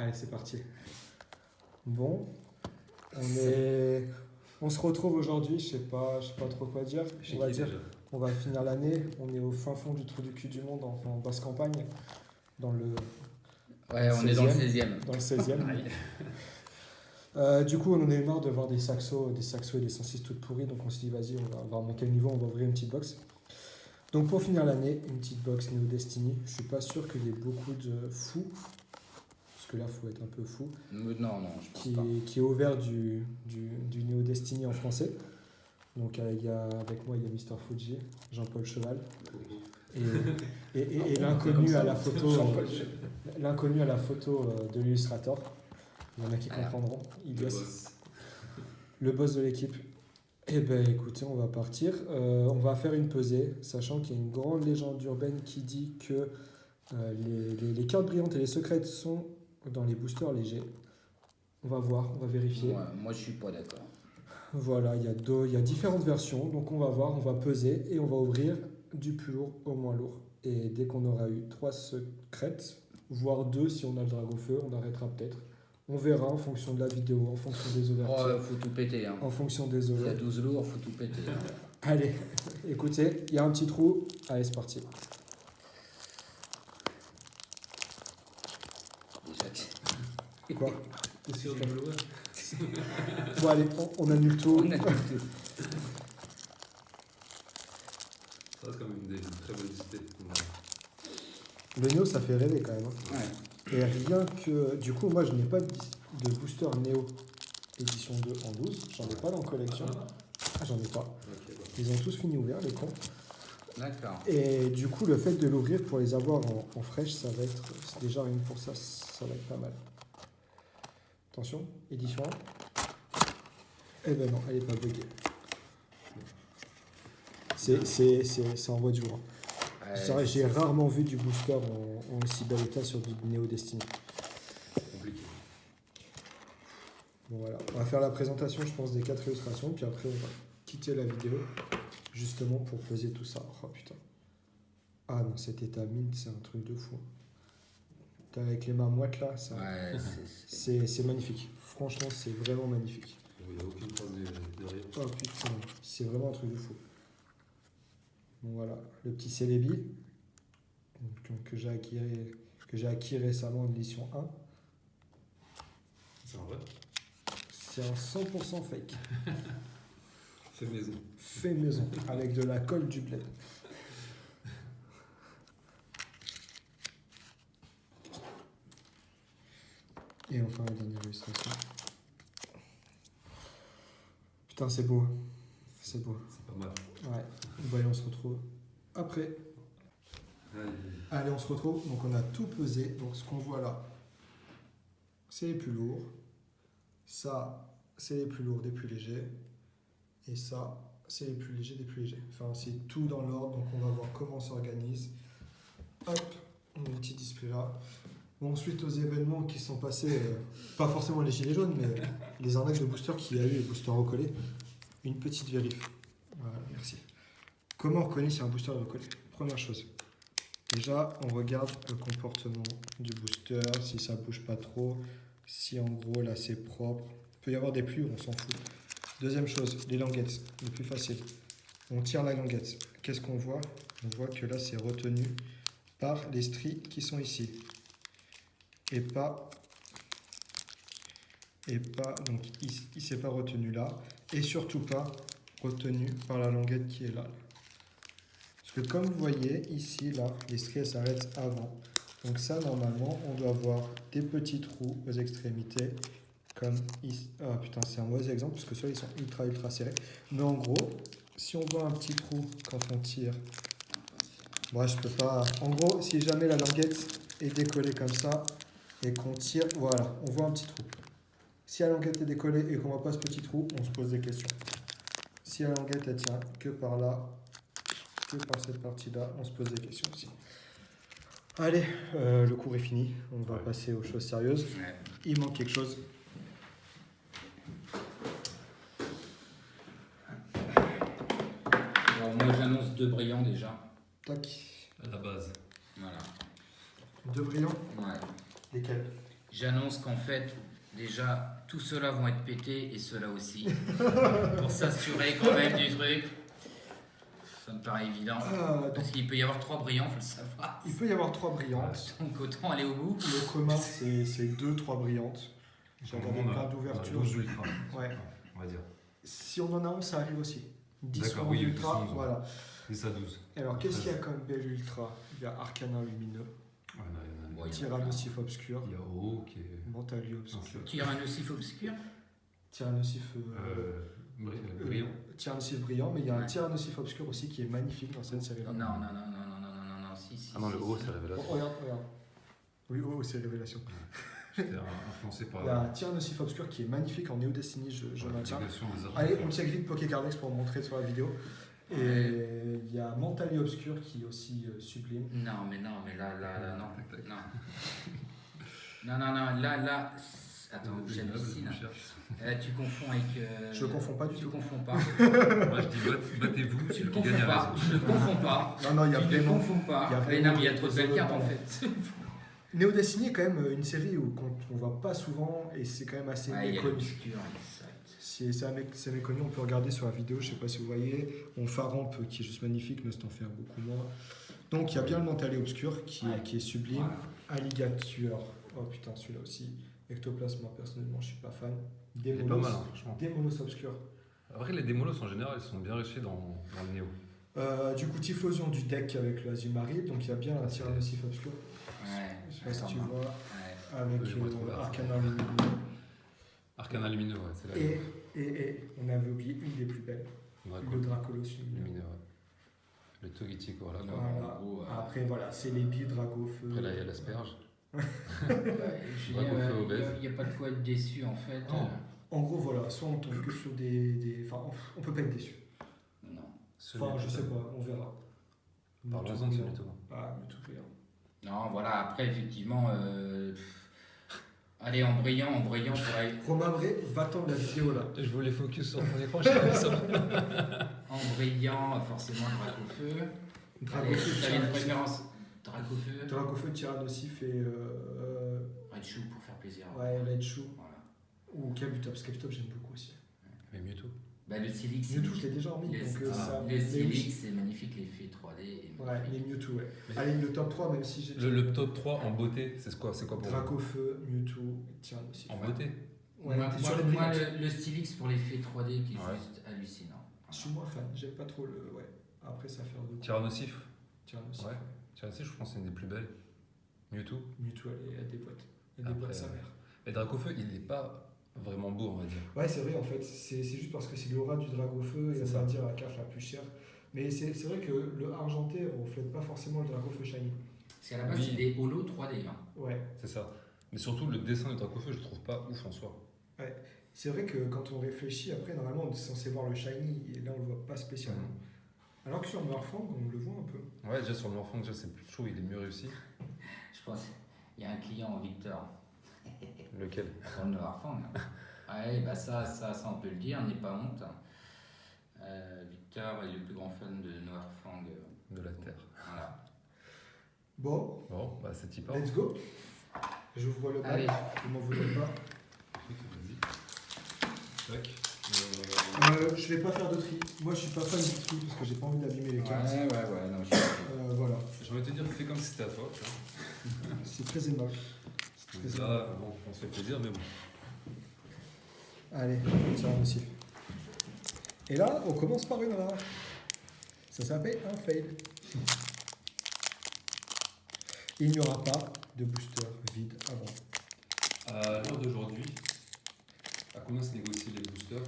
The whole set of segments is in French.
Allez, c'est parti. Bon, on se retrouve aujourd'hui, je sais pas trop quoi dire. Chez On va qui dire, déjà on va finir l'année, on est au fin fond du trou du cul du monde, en basse campagne, dans le Ouais, on est dans le 16e. Dans le 16e. Du coup, on en a eu marre de voir des saxos et des 106 toutes pourries, donc on s'est dit, vas-y, on va voir à quel niveau on va ouvrir une petite box. Donc pour finir l'année, une petite box Neo Destiny. Je suis pas sûr qu'il y ait beaucoup de fous, parce que là, il faut être un peu fou, Non, je pense pas. qui est ouvert du Neo Destiny en français. Donc avec moi, il y a Mister Fuji, Jean-Paul Cheval, et l'inconnu à la photo, de l'illustrator. Il y en a qui comprendront. Le boss de l'équipe. Eh ben écoutez, on va partir. On va faire une pesée, sachant qu'il y a une grande légende urbaine qui dit que les cartes brillantes et les secrètes sont dans les boosters légers. On va voir, on va vérifier. Ouais, moi, je suis pas d'accord. Voilà, il y a différentes versions, donc on va voir, on va peser et on va ouvrir du plus lourd au moins lourd. Et dès qu'on aura eu 3 secrètes, voire 2 si on a le dragon-feu, on arrêtera peut-être. On verra en fonction de la vidéo, en fonction des ouvertures. Oh, faut tout péter. Hein. En fonction des Il y a ouvertures. 12 lourds, faut tout péter. Hein. Allez, écoutez, il y a un petit trou. Allez, c'est parti. Déjà. Quoi? T'es sûr de l'ouvrir? Bon, allez, on annule tout. On a tout. Ça reste quand même une très bonne idée. Le Neo, ça fait rêver quand même. Hein. Ouais. Et rien que... Du coup, moi, je n'ai pas de booster Neo édition 2 en 12. J'en ai pas dans la collection. Ah, j'en ai pas. Okay, bon. Ils ont tous fini ouverts, les cons. D'accord. Et du coup, le fait de l'ouvrir pour les avoir en fraîche, ça va être... Déjà, rien que pour ça, ça va être pas mal. Attention, édition 1. Eh ben non, elle est pas buggée. C'est en voie du jour. C'est vrai, j'ai rarement vu du booster en aussi bel état sur du Neo Destiny. Compliqué. Bon voilà, on va faire la présentation, je pense, des 4 illustrations, puis après on va quitter la vidéo, justement pour peser tout ça. Oh putain. Ah non, cet état mint, c'est un truc de fou. T'as avec les mains moites là, ça, Ouais, c'est magnifique. Franchement, c'est vraiment magnifique. Il n'y a aucune trace de rire. Oh putain, c'est vraiment un truc de fou. Bon voilà, le petit Celebi, que j'ai acquis récemment en édition 1. C'est un vrai? C'est un 100% fake. Fait maison. Fait maison, avec de la colle du bled. Et enfin la dernière illustration. Putain, c'est beau. C'est beau. C'est pas mal. Ouais. Bon, allez, on se retrouve après. Allez, on se retrouve. Donc, on a tout pesé. Donc, ce qu'on voit là, c'est les plus lourds. Ça, c'est les plus lourds des plus légers. Et ça, c'est les plus légers des plus légers. Enfin, c'est tout dans l'ordre. Donc, on va voir comment on s'organise. Hop, on a un petit display là. Bon, suite aux événements qui sont passés, pas forcément les gilets jaunes, mais les arnaques de boosters qu'il y a eu, les boosters recollés, une petite vérif. Voilà, merci. Comment on reconnaît si un booster est recollé? Première chose, déjà, on regarde le comportement du booster, si ça bouge pas trop, si en gros là c'est propre. Il peut y avoir des plis, on s'en fout. Deuxième chose, les languettes, le plus facile. On tire la languette. Qu'est-ce qu'on voit? On voit que là c'est retenu par les stries qui sont ici. Et pas donc il s'est pas retenu là, et surtout pas retenu par la languette qui est là. Parce que comme vous voyez ici, là, les stries s'arrêtent avant. Donc ça, normalement, on doit avoir des petits trous aux extrémités, comme ici. Ah putain, c'est un mauvais exemple, parce que ceux-là, ils sont ultra serrés. Mais en gros, si on voit un petit trou quand on tire, moi je peux pas... En gros, si jamais la languette est décollée comme ça, et qu'on tire, voilà, on voit un petit trou. Si la languette est décollée et qu'on voit pas ce petit trou, on se pose des questions. Si la languette elle tient que par là, que par cette partie-là, on se pose des questions aussi. Allez, le cours est fini, on va passer aux choses sérieuses. Ouais. Il manque quelque chose. Alors, moi, j'annonce 2 brillants déjà. Tac. À la base. Voilà. 2 brillants. Ouais. Lesquels? J'annonce qu'en fait, déjà, tous ceux-là vont être pétés et ceux-là aussi. Pour s'assurer quand même du truc. Ça me paraît évident. Parce qu'il peut y avoir 3 brillants, faut le savoir. Il peut y avoir 3 brillantes. Donc autant aller au bout. Le commun, c'est 2-3 brillantes. J'ai regardé plein d'ouvertures. Ouais. On va dire. Si on en a 11, ça arrive aussi. 10 D'accord, ou oui, 11 ultra, 10, 11, voilà. 10 à 12. Alors, qu'est-ce qu'il y a comme belle ultra? Il y a Arcanin lumineux, Ouais, non, Bon, il y en a Tyrannosif obscur, il y a O qui est. Mentali obscur, Tyrannosif obscur. Tyrannosif Brillant. Tyrannosif brillant, mais il y a un Ouais. Tyrannosif obscur aussi qui est magnifique dans cette série-là. Non, si. Ah non, le O, c'est Bon, révélation. regarde. Oui, oh, c'est révélation. J'étais influencé par Il y a un Tyrannosif obscur qui est magnifique en Néo Destiny, je maintiens. l'application des arts. Allez, on check vite Pokécardex pour montrer sur la vidéo. Et il y a Mentali obscur qui est aussi sublime. Non, mais là, non. Tac, tac. Non, là. Attends, j'hallucine. Tu confonds avec. Je confonds pas du Tu tout. confonds pas. Moi, je dis battez-vous, Tu ne celui qui confonds gagne a pas. raison. Tu ne confonds pas. Non, il y a Tu ne vraiment. confonds pas. il y a Mais vraiment non, mais il y a trop de belles des cartes en autres fait. Néo Destiny est quand même une série qu'on voit pas souvent et c'est quand même assez Ouais, il y a méconnu. l'obscur, exact. C'est méconnu, on peut regarder sur la vidéo, je sais pas si vous voyez. On Faramp qui est juste magnifique, Nost en faire beaucoup moins. Donc il y a bien le Mentali obscur qui est sublime. Voilà. Alligator, oh putain celui-là aussi. Ectoplasme, moi personnellement je suis pas fan. Il est pas Démolos, mal, hein, franchement. Démolos obscur. Après, les démolos en général, ils sont bien réussis dans le Néo. Du coup, Typhlosion du deck avec le Azumarill, donc il y a bien un Tyrannosif obscur. Ouais. Je sais pas si tu Attends, vois, ouais. avec Je vois trop là. Arcana lumineux. Arcana lumineux, ouais, c'est là. Et on avait oublié une des plus belles, le Dracolos lumineux. Lumineux, ouais. Le Togetic, voilà. quoi. Voilà. En gros, Après, voilà, c'est l'épi, Dragofeu. Après, là, il y a l'asperge. Ouais, je veux dire, Dracofeu obèse. il n'y a pas de quoi être déçu en fait. Oh. En gros, voilà, soit on tombe que sur des. Enfin, on peut pas être déçu. Non. Enfin, je sais pas, on verra. Parlons-en de Mewtwo Mewtwo. Ah, Mewtwo brillant. Non, voilà, après, effectivement. Allez, en brillant, faudrait. Romain Bray, va-t'en de la vidéo là. Je voulais focus sur mon écran, j'avais ça. En brillant, forcément, Dracofeu. Allez, Dragofeu, t'as une Tyrannosif. préférence Dracofeu. Dragofeu, Tyrannosif et. Raichu pour faire plaisir. Ouais, Raichu. Voilà. Ou Kabutops. Kabutops, j'aime beaucoup aussi. Mais Mewtwo. Bah, le Silix. Mewtwo, je l'ai déjà remis. Le, Donc, ça, le mais oui. Silix, c'est magnifique, l'effet 3D. Est Ouais, magnifique. les Mewtwo, ouais. Mais- Allez, le top 3, même si j'ai. Le top 3 en beauté, c'est quoi pour vous? Dracofeu, Mewtwo, Tyrannosif. En beauté? Ouais, moi, t'es sur les moi, brillantes. le Stylix pour l'effet 3D qui est Ouais. juste hallucinant. Je suis moins fan, j'aime pas trop le. Ouais. Après, ça fait un deux. Tyrannosif. Tyrannosif. Ouais. Tyrannosif, je pense que c'est une des plus belles. Mewtwo. Mewtwo, elle est à des boîtes. Il y a des Après, boîtes sa mère. Et Dracofeu, il n'est pas vraiment beau, on va dire. Ouais, c'est vrai, en fait, c'est juste parce que c'est l'aura du Dragofeu et C'est on ça. va dire la carte la plus chère. Mais c'est vrai que le argenté reflète pas forcément le Dragofeu shiny. Parce qu'à la base, Oui. c'est des holos 3D. Hein. Ouais. C'est ça. Mais surtout, le dessin du Dracofeu, je le trouve pas ouf en soi. C'est vrai que quand on réfléchit, après, normalement, on est censé voir le shiny et là, on le voit pas spécialement. Alors que sur Morphang, on le voit un peu. Ouais, déjà sur le Morphang, déjà, c'est plus chaud, il est mieux réussi. Je pense qu'il y a un client, Victor, Lequel? sur le Noirfang. Ouais, bah ça, on peut le dire, n'est pas honte. Victor est le plus grand fan de Noirfang. De la Terre. Voilà. Bon, Bon, bah c'est y part. let's go. J'ouvre le Allez. bac, vous m'en voulez pas. Vas-y. Tac. Je vais pas faire de tri. Moi, je suis pas fan du tri parce que j'ai pas envie d'abîmer les cartes. Ouais, non, je suis Voilà, J'ai envie de te dire, fais comme si c'était à toi. Tu vois. c'est très aimable. C'est très aimable. Là, bon, on se fait plaisir, mais bon. Allez, Tyrannosif. Et là, on commence par une rare. Ça s'appelle un fail. Il n'y aura pas de booster vide avant. À l'heure d'aujourd'hui, à combien se négocient les boosters?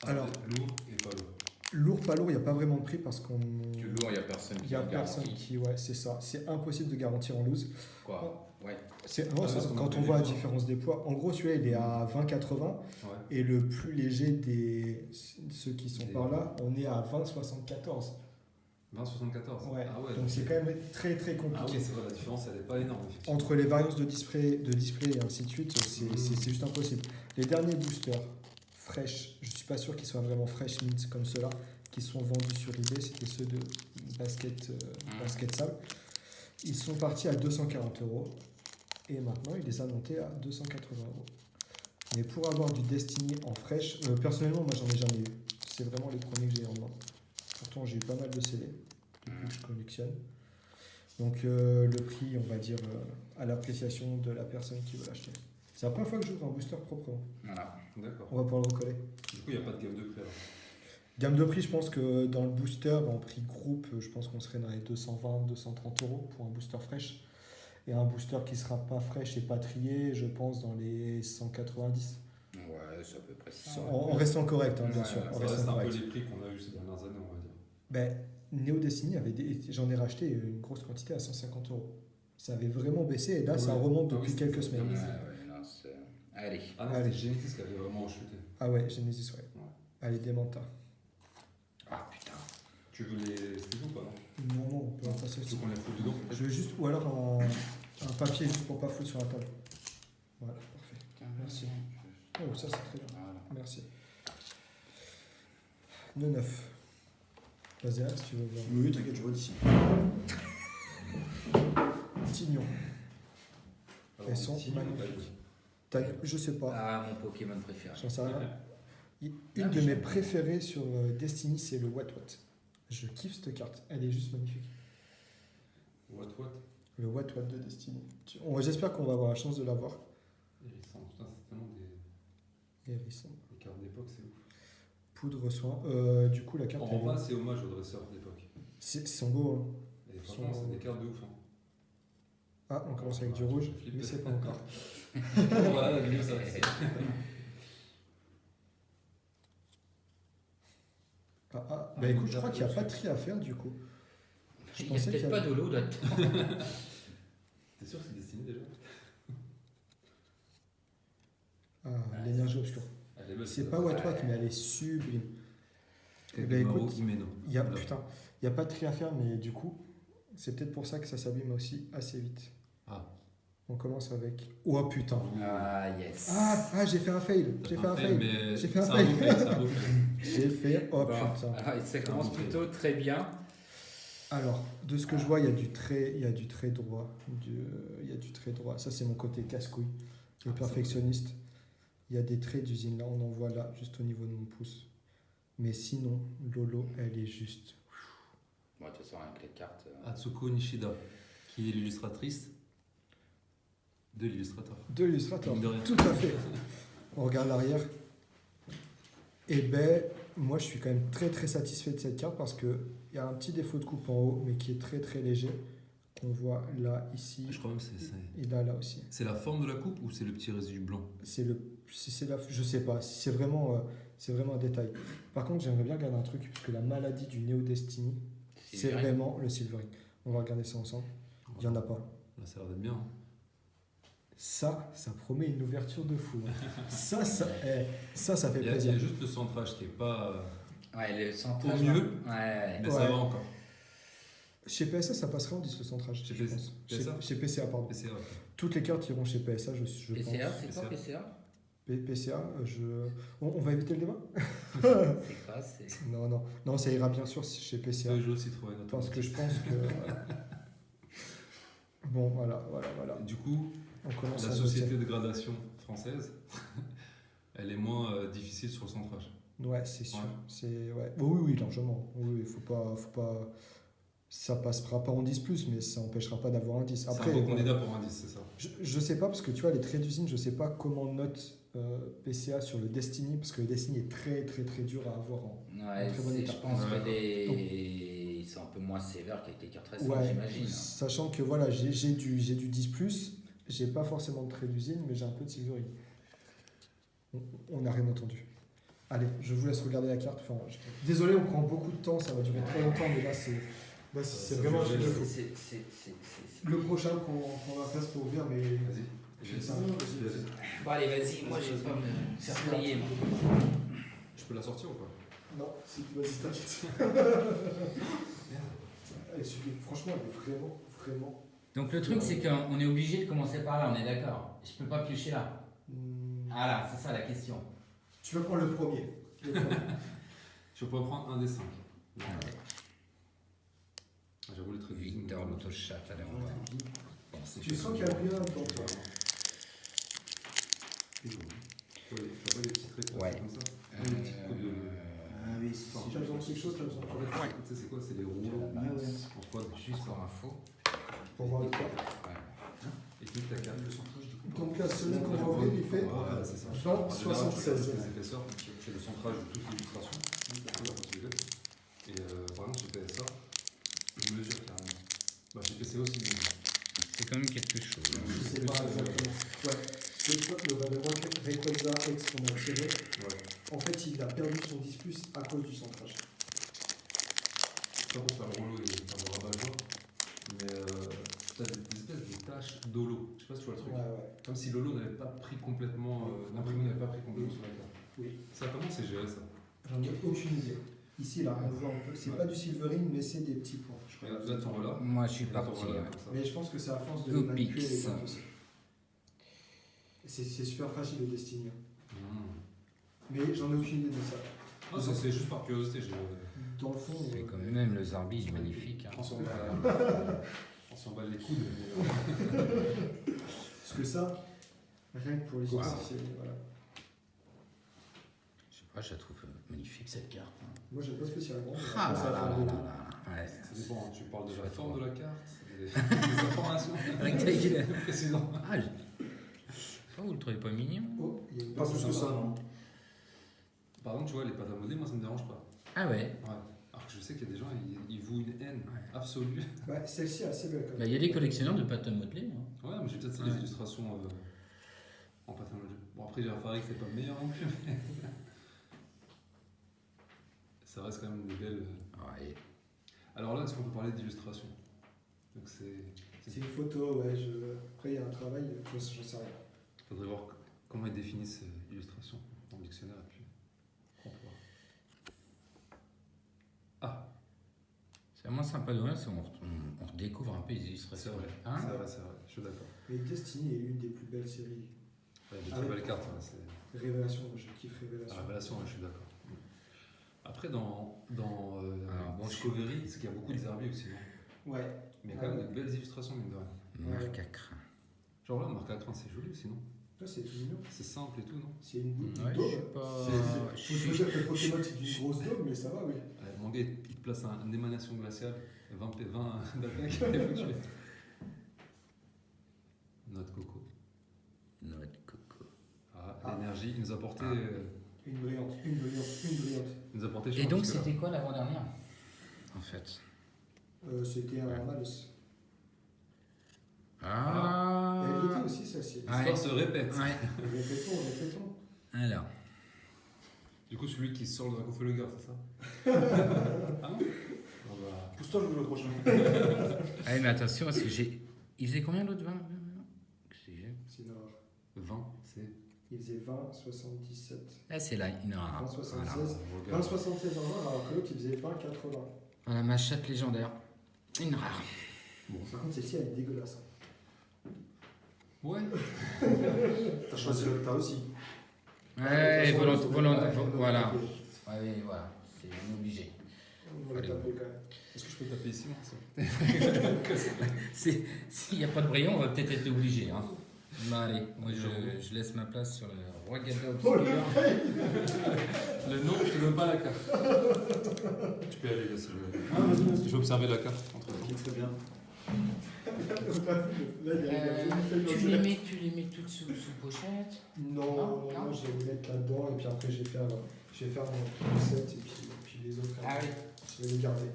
Alors. Lourd et pas lourd. Lourd, pas lourd, il n'y a pas vraiment de prix parce qu'on. Que lourd, il n'y a personne Il qui n'y a le personne garantit. qui. Ouais, c'est ça. C'est impossible de garantir en loose. Quoi? Ouais. C'est, Ah, parce qu'on quand appelle on voit la les poids. différence des poids, en gros, celui-là, il est à 20,80 Ouais. et le plus léger des ceux qui sont Des- par là, on est à 20,74. 20,74. Ouais. Ah ouais. Donc c'est quand même très très Ah compliqué. oui, c'est vrai, la différence, elle est pas énorme. Effectivement. Entre les variances de display et ainsi de suite, Mhm. c'est juste impossible. Les derniers boosters fresh, je suis pas sûr qu'ils soient vraiment fresh mint comme ceux-là, qui sont vendus sur eBay, c'était ceux de basket sable. Ils sont partis à 240 €. Et maintenant, il les a montés à 280 €. Mais pour avoir du Destiny en fraîche, personnellement, moi, j'en ai jamais eu. C'est vraiment les premiers que j'ai en main. Pourtant, j'ai eu pas mal de CD depuis que je collectionne. Donc, le prix, on va dire, à l'appréciation de la personne qui veut l'acheter. C'est la première fois que j'ouvre un booster proprement. Voilà. D'accord. On va pouvoir le recoller. Du coup, il n'y a pas de gamme de prix alors. Gamme de prix, je pense que dans le booster, en prix groupe, je pense qu'on serait dans les 220-230 € pour un booster fraîche. Et un booster qui sera pas fraîche et pas trié, je pense dans les 190. Ouais, c'est à peu près ça. En restant correct, hein, bien Ouais, sûr. ouais, en Ça restant reste un peu correct. les prix qu'on a eu ces dernières années, on va dire. Ben, Neo Destiny, j'en ai racheté une grosse quantité à 150 €. Ça avait vraiment baissé et là, ça Ouais. remonte Ah depuis oui, quelques c'est semaines. Ouais, non, c'est... Allez. Ah non, Allez. c'était Genesis qui avait vraiment chuté. Ah ouais, Genesis, ouais. Ouais. Allez, Démenta. Ah putain. Tu veux les sticks ou pas, non? Non, non, on peut en passer Tu aussi. veux qu'on les foute dedans Je veux juste, ou alors un papier juste pour pas foutre sur la table. Voilà, parfait. Merci. Oh, ça c'est très bien. Voilà. Merci. Le 9. Vas-y, Alex, si tu veux voir. Oui, t'inquiète, je vois d'ici. Tignon. Alors, Elles sont ici, magnifiques. Je sais pas. Ah, mon Pokémon préféré. J'en sais rien. Une Ah, de mais mes j'aime. préférées sur Destiny, c'est le What What. Je kiffe cette carte. Elle est juste magnifique. What Le What What de Destiny. J'espère qu'on va avoir la chance de l'avoir. Hérisson, putain, c'est tellement des Hérisson. cartes d'époque, c'est ouf. Poudre soin. Du coup, la carte. En repas, c'est hommage aux dresseurs d'époque. C'est son beau. Hein. Et franchement, c'est des cartes de ouf. Hein. Ah, on commence avec du Ouais, rouge, je flippe. mais c'est pas encore. Voilà, la vidéo, ça. Bah écoute, je crois qu'il n'y a pas de tri à faire du coup. Je Il n'y a pensais peut-être qu'il y pas avait- de l'eau là-dedans. T'es sûr que c'est destiné déjà? Ah, l'énergie obscure. Elle est belle, C'est celle-là. pas What What, mais elle est sublime. Eh ben, écoute, Il y a, putain, il y a pas de tri à faire, mais du coup, c'est peut-être pour ça que ça s'abîme aussi assez vite. Ah. On commence avec. Oh putain. Ah, yes. J'ai fait un fail. J'ai fait un fail. mais J'ai fait un c'est fail. beau fail, c'est un beau fail. J'ai fait. Oh Bon, putain. alors, ça commence plutôt très bien. Alors, de ce que je vois, il y a du trait droit. Il y a du trait droit. Ça, c'est mon côté casse-couille. Le Ah, perfectionniste. Il y a des traits d'usine là, on en voit là, juste au niveau de mon pouce. Mais sinon, Lolo, elle est juste. Bon, de toute façon, avec les cartes. Atsuko Nishida, qui est l'illustratrice de l'illustrateur. De l'illustrateur. Mine de rien. Tout à fait. On regarde l'arrière. Et ben, moi, je suis quand même très très satisfait de cette carte parce qu'il y a un petit défaut de coupe en haut, mais qui est très très léger. Qu'on voit là, ici, Je crois même que c'est- et là aussi. c'est la forme de la coupe ou c'est le petit résidu blanc? Je sais pas, c'est vraiment un détail. Par contre, j'aimerais bien regarder un truc, puisque la maladie du Neo Destiny, c'est vraiment le silvering. On va regarder ça ensemble. Il n'y en a pas. Là, ça a l'air d'être bien. Hein. Ça promet une ouverture de fou. Hein. ça fait Il y a plaisir. juste le centrage qui est pas. Ouais, le centrage. Au mieux. Ouais. Mais Ouais. ça va encore. Chez PSA, ça passerait en 10 le centrage. Chez je PSA? pense. PSA? Chez PCA, pardon. PCA. Toutes les cartes iront chez PSA, je PCA, pense. c'est quoi PCA? PCA, on va éviter le débat. C'est quoi? C'est... Non, ça ira bien sûr chez PCA. Deux jeux Citroën. Parce que je pense que. Bon, voilà. Du coup, On commence la à société noter. de gradation française, elle est moins difficile sur le centrage. Ouais, c'est sûr. Ouais. C'est ouais. Oui, largement. Oui, faut pas. Ça passera pas en 10+, mais ça empêchera pas d'avoir un 10. C'est Après, un bon candidat pour un 10, c'est ça. je sais pas parce que tu vois les traits d'usine, je sais pas comment note PCA sur le Destiny parce que le Destiny est très très très dur à avoir en. Ouais, très bon état. je pense Ouais. que ils sont un peu moins sévères qu'avec les cartes récentes, Ouais, j'imagine. sachant que voilà, j'ai du 10+, j'ai pas forcément de trait d'usine, mais j'ai un peu de silvering. On n'a rien entendu. Allez, je vous laisse regarder la carte. Enfin, désolé, on prend beaucoup de temps, ça va durer très longtemps, mais là c'est vraiment un truc de fou. Le prochain qu'on va faire, c'est pour ouvrir, mais. Vas-y. Putain, Bon, allez, vas-y, moi je vais pas me faire prier. moi. Je peux la sortir ou pas? Non, si, vas-y, t'inquiète. Elle est sublime. Franchement, elle est vraiment. Donc le truc, c'est qu'on est obligé de commencer par là, on est d'accord. Je peux pas piocher là. Ah là, c'est ça la question. Tu vas prendre le premier. Je peux prendre un des 5. Ah ouais. J'avoue, les trucs Victor Motochat, allez, on va. Tu sens qu'il y a rien dans toi. Oui, tu vois pas des petits traits Ouais. comme ça. Des petits coups de... Ah oui, Si tu as besoin de quelque chose, tu as besoin de quoi? Tu sais, c'est quoi? C'est les rouleaux Ah ouais. en prod. Juste pour info. Pour voir le cas. Et clique ta carte. Donc là, celui qu'on va ouvrir, il fait Voilà, c'est ça. 20, 76. Les épaisseurs, c'est le centrage de toute l'illustration. Et par exemple, j'ai fait ça, je mesure carrément. Bah, j'ai fait ça aussi. C'est quand même quelque chose. Je sais pas exactement. Ouais. C'est quoi le Rayquaza X qu'on a tiré? Ouais. En fait, il a perdu son 10 plus à cause du centrage. Pas pour faire le rouleau et faire le rabat-joie, mais t'as des espèces de taches d'holo. Je sais pas si tu vois le truc. Ouais. Comme si l'holo n'avait pas pris complètement, l'imprimé n'avait pas pris complètement sur la carte. Oui. Ça, comment c'est géré ça? J'en ai aucune idée. Ici, là, on voit un peu. C'est pas du silverine, mais c'est des petits points. Je crois. Là, t'en vois là. Moi, je suis Là, t'en parti. vois là, ouais. comme ça. Mais je pense que c'est à force de Go les manipuler Pix. les cartes aussi. C'est super fragile le Destiny. Mais j'en ai aucune idée de ça. Ah, c'est juste par curiosité. Dans le fond, C'est quand même le Zarbi, magnifique. Hein. On s'emballe les coudes. parce que ça, rien que pour les Wow. autres, c'est. Voilà. Je sais pas, je la trouve magnifique cette carte. Hein. Moi, j'aime pas spécialement. mais Ah après, ça là fait là un là peu. là. Ouais. Ça dépend, tu parles de la Ouais, forme trop. de la carte, des informations Avec ta gueule. précisément. Ah, vous le trouvez pas mignon? Oh, il y a une Pas plus que ça, non. Par exemple, tu vois, les pâtes à modeler, moi ça me dérange pas. Ah ouais. Ouais. Alors que je sais qu'il y a des gens, ils vouent une haine Ouais. absolue. Ouais, celle-ci est assez belle quand Bah, même. il y a des collectionneurs de pâtes à modeler. Hein. Ouais, mais j'ai peut-être Ouais. les illustrations en pâte à modeler. Bon, après, j'ai réparé que c'est pas le meilleur non plus, mais. Ça reste quand même des belles. Ouais. Alors là, est-ce qu'on peut parler d'illustration? Donc c'est. C'est une photo, ouais. Après, il y a un travail, j'en sais rien. Faudrait voir comment ils définissent illustration dans le dictionnaire et puis. On pourra. Ah, C'est vraiment sympa de voir, on redécouvre un peu les illustrations. c'est vrai. Hein? C'est vrai, c'est vrai. Je suis d'accord. Mais Destiny est une des plus belles séries. Ouais, des Ah très oui. belles cartes. Ouais, c'est... Révélation, moi, je kiffe Révélation. La révélation, ouais, je suis d'accord. Après, dans Alors, bon, Discovery, c'est qu'il y a beaucoup de Zerbi aussi, non? Ouais. Mais il y a quand même de belles illustrations, mine de rien. Marc à crin. Genre là, marque à crin, c'est joli aussi, non? Là, c'est tout mignon. C'est simple et tout, non? C'est une boule Ouais, daube. je suis pas. Faut se dire que le Pokémon, c'est une grosse daube, mais ça va, oui. Ouais, le manga, il te place une émanation glaciale, 20 d'attaque, t'es foutu. Noix de coco. Noix de coco. Ah, Ah. l'énergie, il nous a apporté. Une brillante, une brillante, une brillante. Il nous a apporté Et chance, donc, parce que là- c'était quoi l'avant-dernière? En fait. C'était un malus. Ah. Et elle était aussi, celle-ci. Ouais. L'histoire se répète. Ouais. Répétons, répétons. Alors. Du coup, celui qui sort le Dracophaluga, c'est ça? Ah non? Ah bah, Pousse-toi, je veux le prochain. Ah, mais attention, parce que j'ai. Il faisait combien l'autre 20? C'est une horreur. 20, c'est. Il faisait 20, 77. Ah, c'est là. Non. 20, 76. Regarde. 20, 76 en 20, alors que l'autre, il faisait 20, 80. Voilà ma chatte légendaire. Une rare. Bon, Par contre, celle-ci, elle est dégueulasse. ouais. T'as choisi le tas aussi. Ouais, de toute façon, voilà. on Voilà. va Ouais, voilà. C'est obligé. le taper quand même. Est-ce que je peux taper ici, moi, ça? S'il n'y a pas de brillant, on va peut-être être obligé. Hein. Bah, allez, moi je laisse ma place sur le roi Gada obscur. Le nom, je te donne pas la carte. Tu peux y aller, là, si tu veux. Ah, vas-y, vas-y. Je vais observer la carte entre temps. Ok, très bien. Là, il y a Tu les mets toutes sous pochette. Non, je vais les mettre là-dedans et puis après je vais faire mon set et puis les autres. Ah oui. Je vais les garder.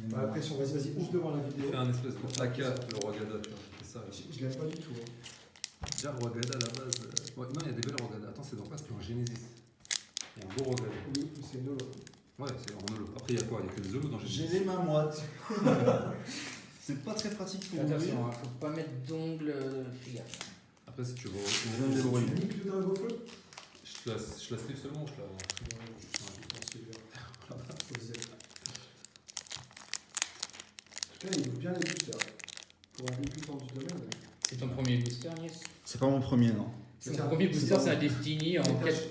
Bah, après, si on vas-y, ouvre devant la vidéo. Fais un espèce de placard, le roi Gada, tu vois. C'est ça. Je l'aime pas du tout. Hein. Déjà, roi Gada, à la base. Ouais, non, il y a des belles roi Gada. Attends, c'est dans quoi? C'est en Genesis. Il y a un beau roi Gada. Oui, c'est Nolo. Ouais, c'est en holo. Après, il y a quoi? Il y a que des holos dans J'ai Genesis. les mains moites. C'est pas très pratique pour ouvrir. Attention, hein, faut pas mettre d'ongles. Fais gaffe. Après, si tu veux. Je viens de dérouiller. Tu niques le dragon feu? Je la slip seulement ou je la. En tout cas, il ouvre bien les boosters. Pour un débutant du domaine. C'est ton premier booster, Nies? C'est pas mon premier, non. C'est mon premier booster, c'est un Destiny en 4. Est-ce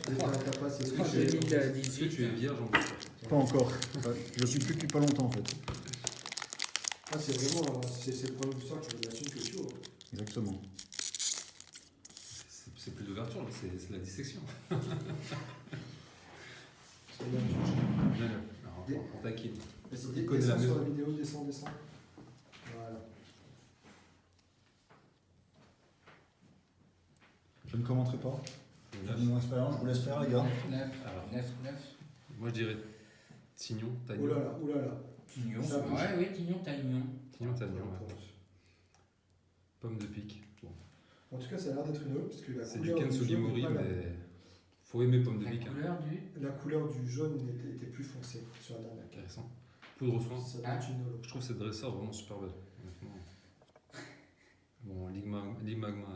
Est-ce que tu es vierge en booster? Pas encore. Je suis plus depuis pas longtemps en fait. Ah, c'est vraiment c'est le premier booster qui a de la thune que tu vois. Exactement. C'est plus d'ouverture, c'est la dissection. C'est bien touché. On taquine. Vas-y, connaît la descends sur maison. la vidéo, descends. Voilà. Je ne commenterai pas. Neuf. J'ai mon expérience, je vous laisse faire les gars. 9, Alors. 9. Moi je dirais Tignon, Tagnon. Oulala. Tignon, Ça bouge. ouais, oui, Tignon, Tagnon. Tignon, Tagnon, ouais. Pomme de pique. Bon. En tout cas, ça a l'air d'être une eau, parce que la C'est du couleur Ken du jaune Sugimori, n'est pas la- mais faut aimer pomme de La pique. Hein. couleur du. La couleur du jaune était plus foncée sur la dernière. Intéressant. Poudre au soin. Ça doit être une holo. Je trouve cette dresseur vraiment super belle. Honnêtement. Bon, Ligue Magma.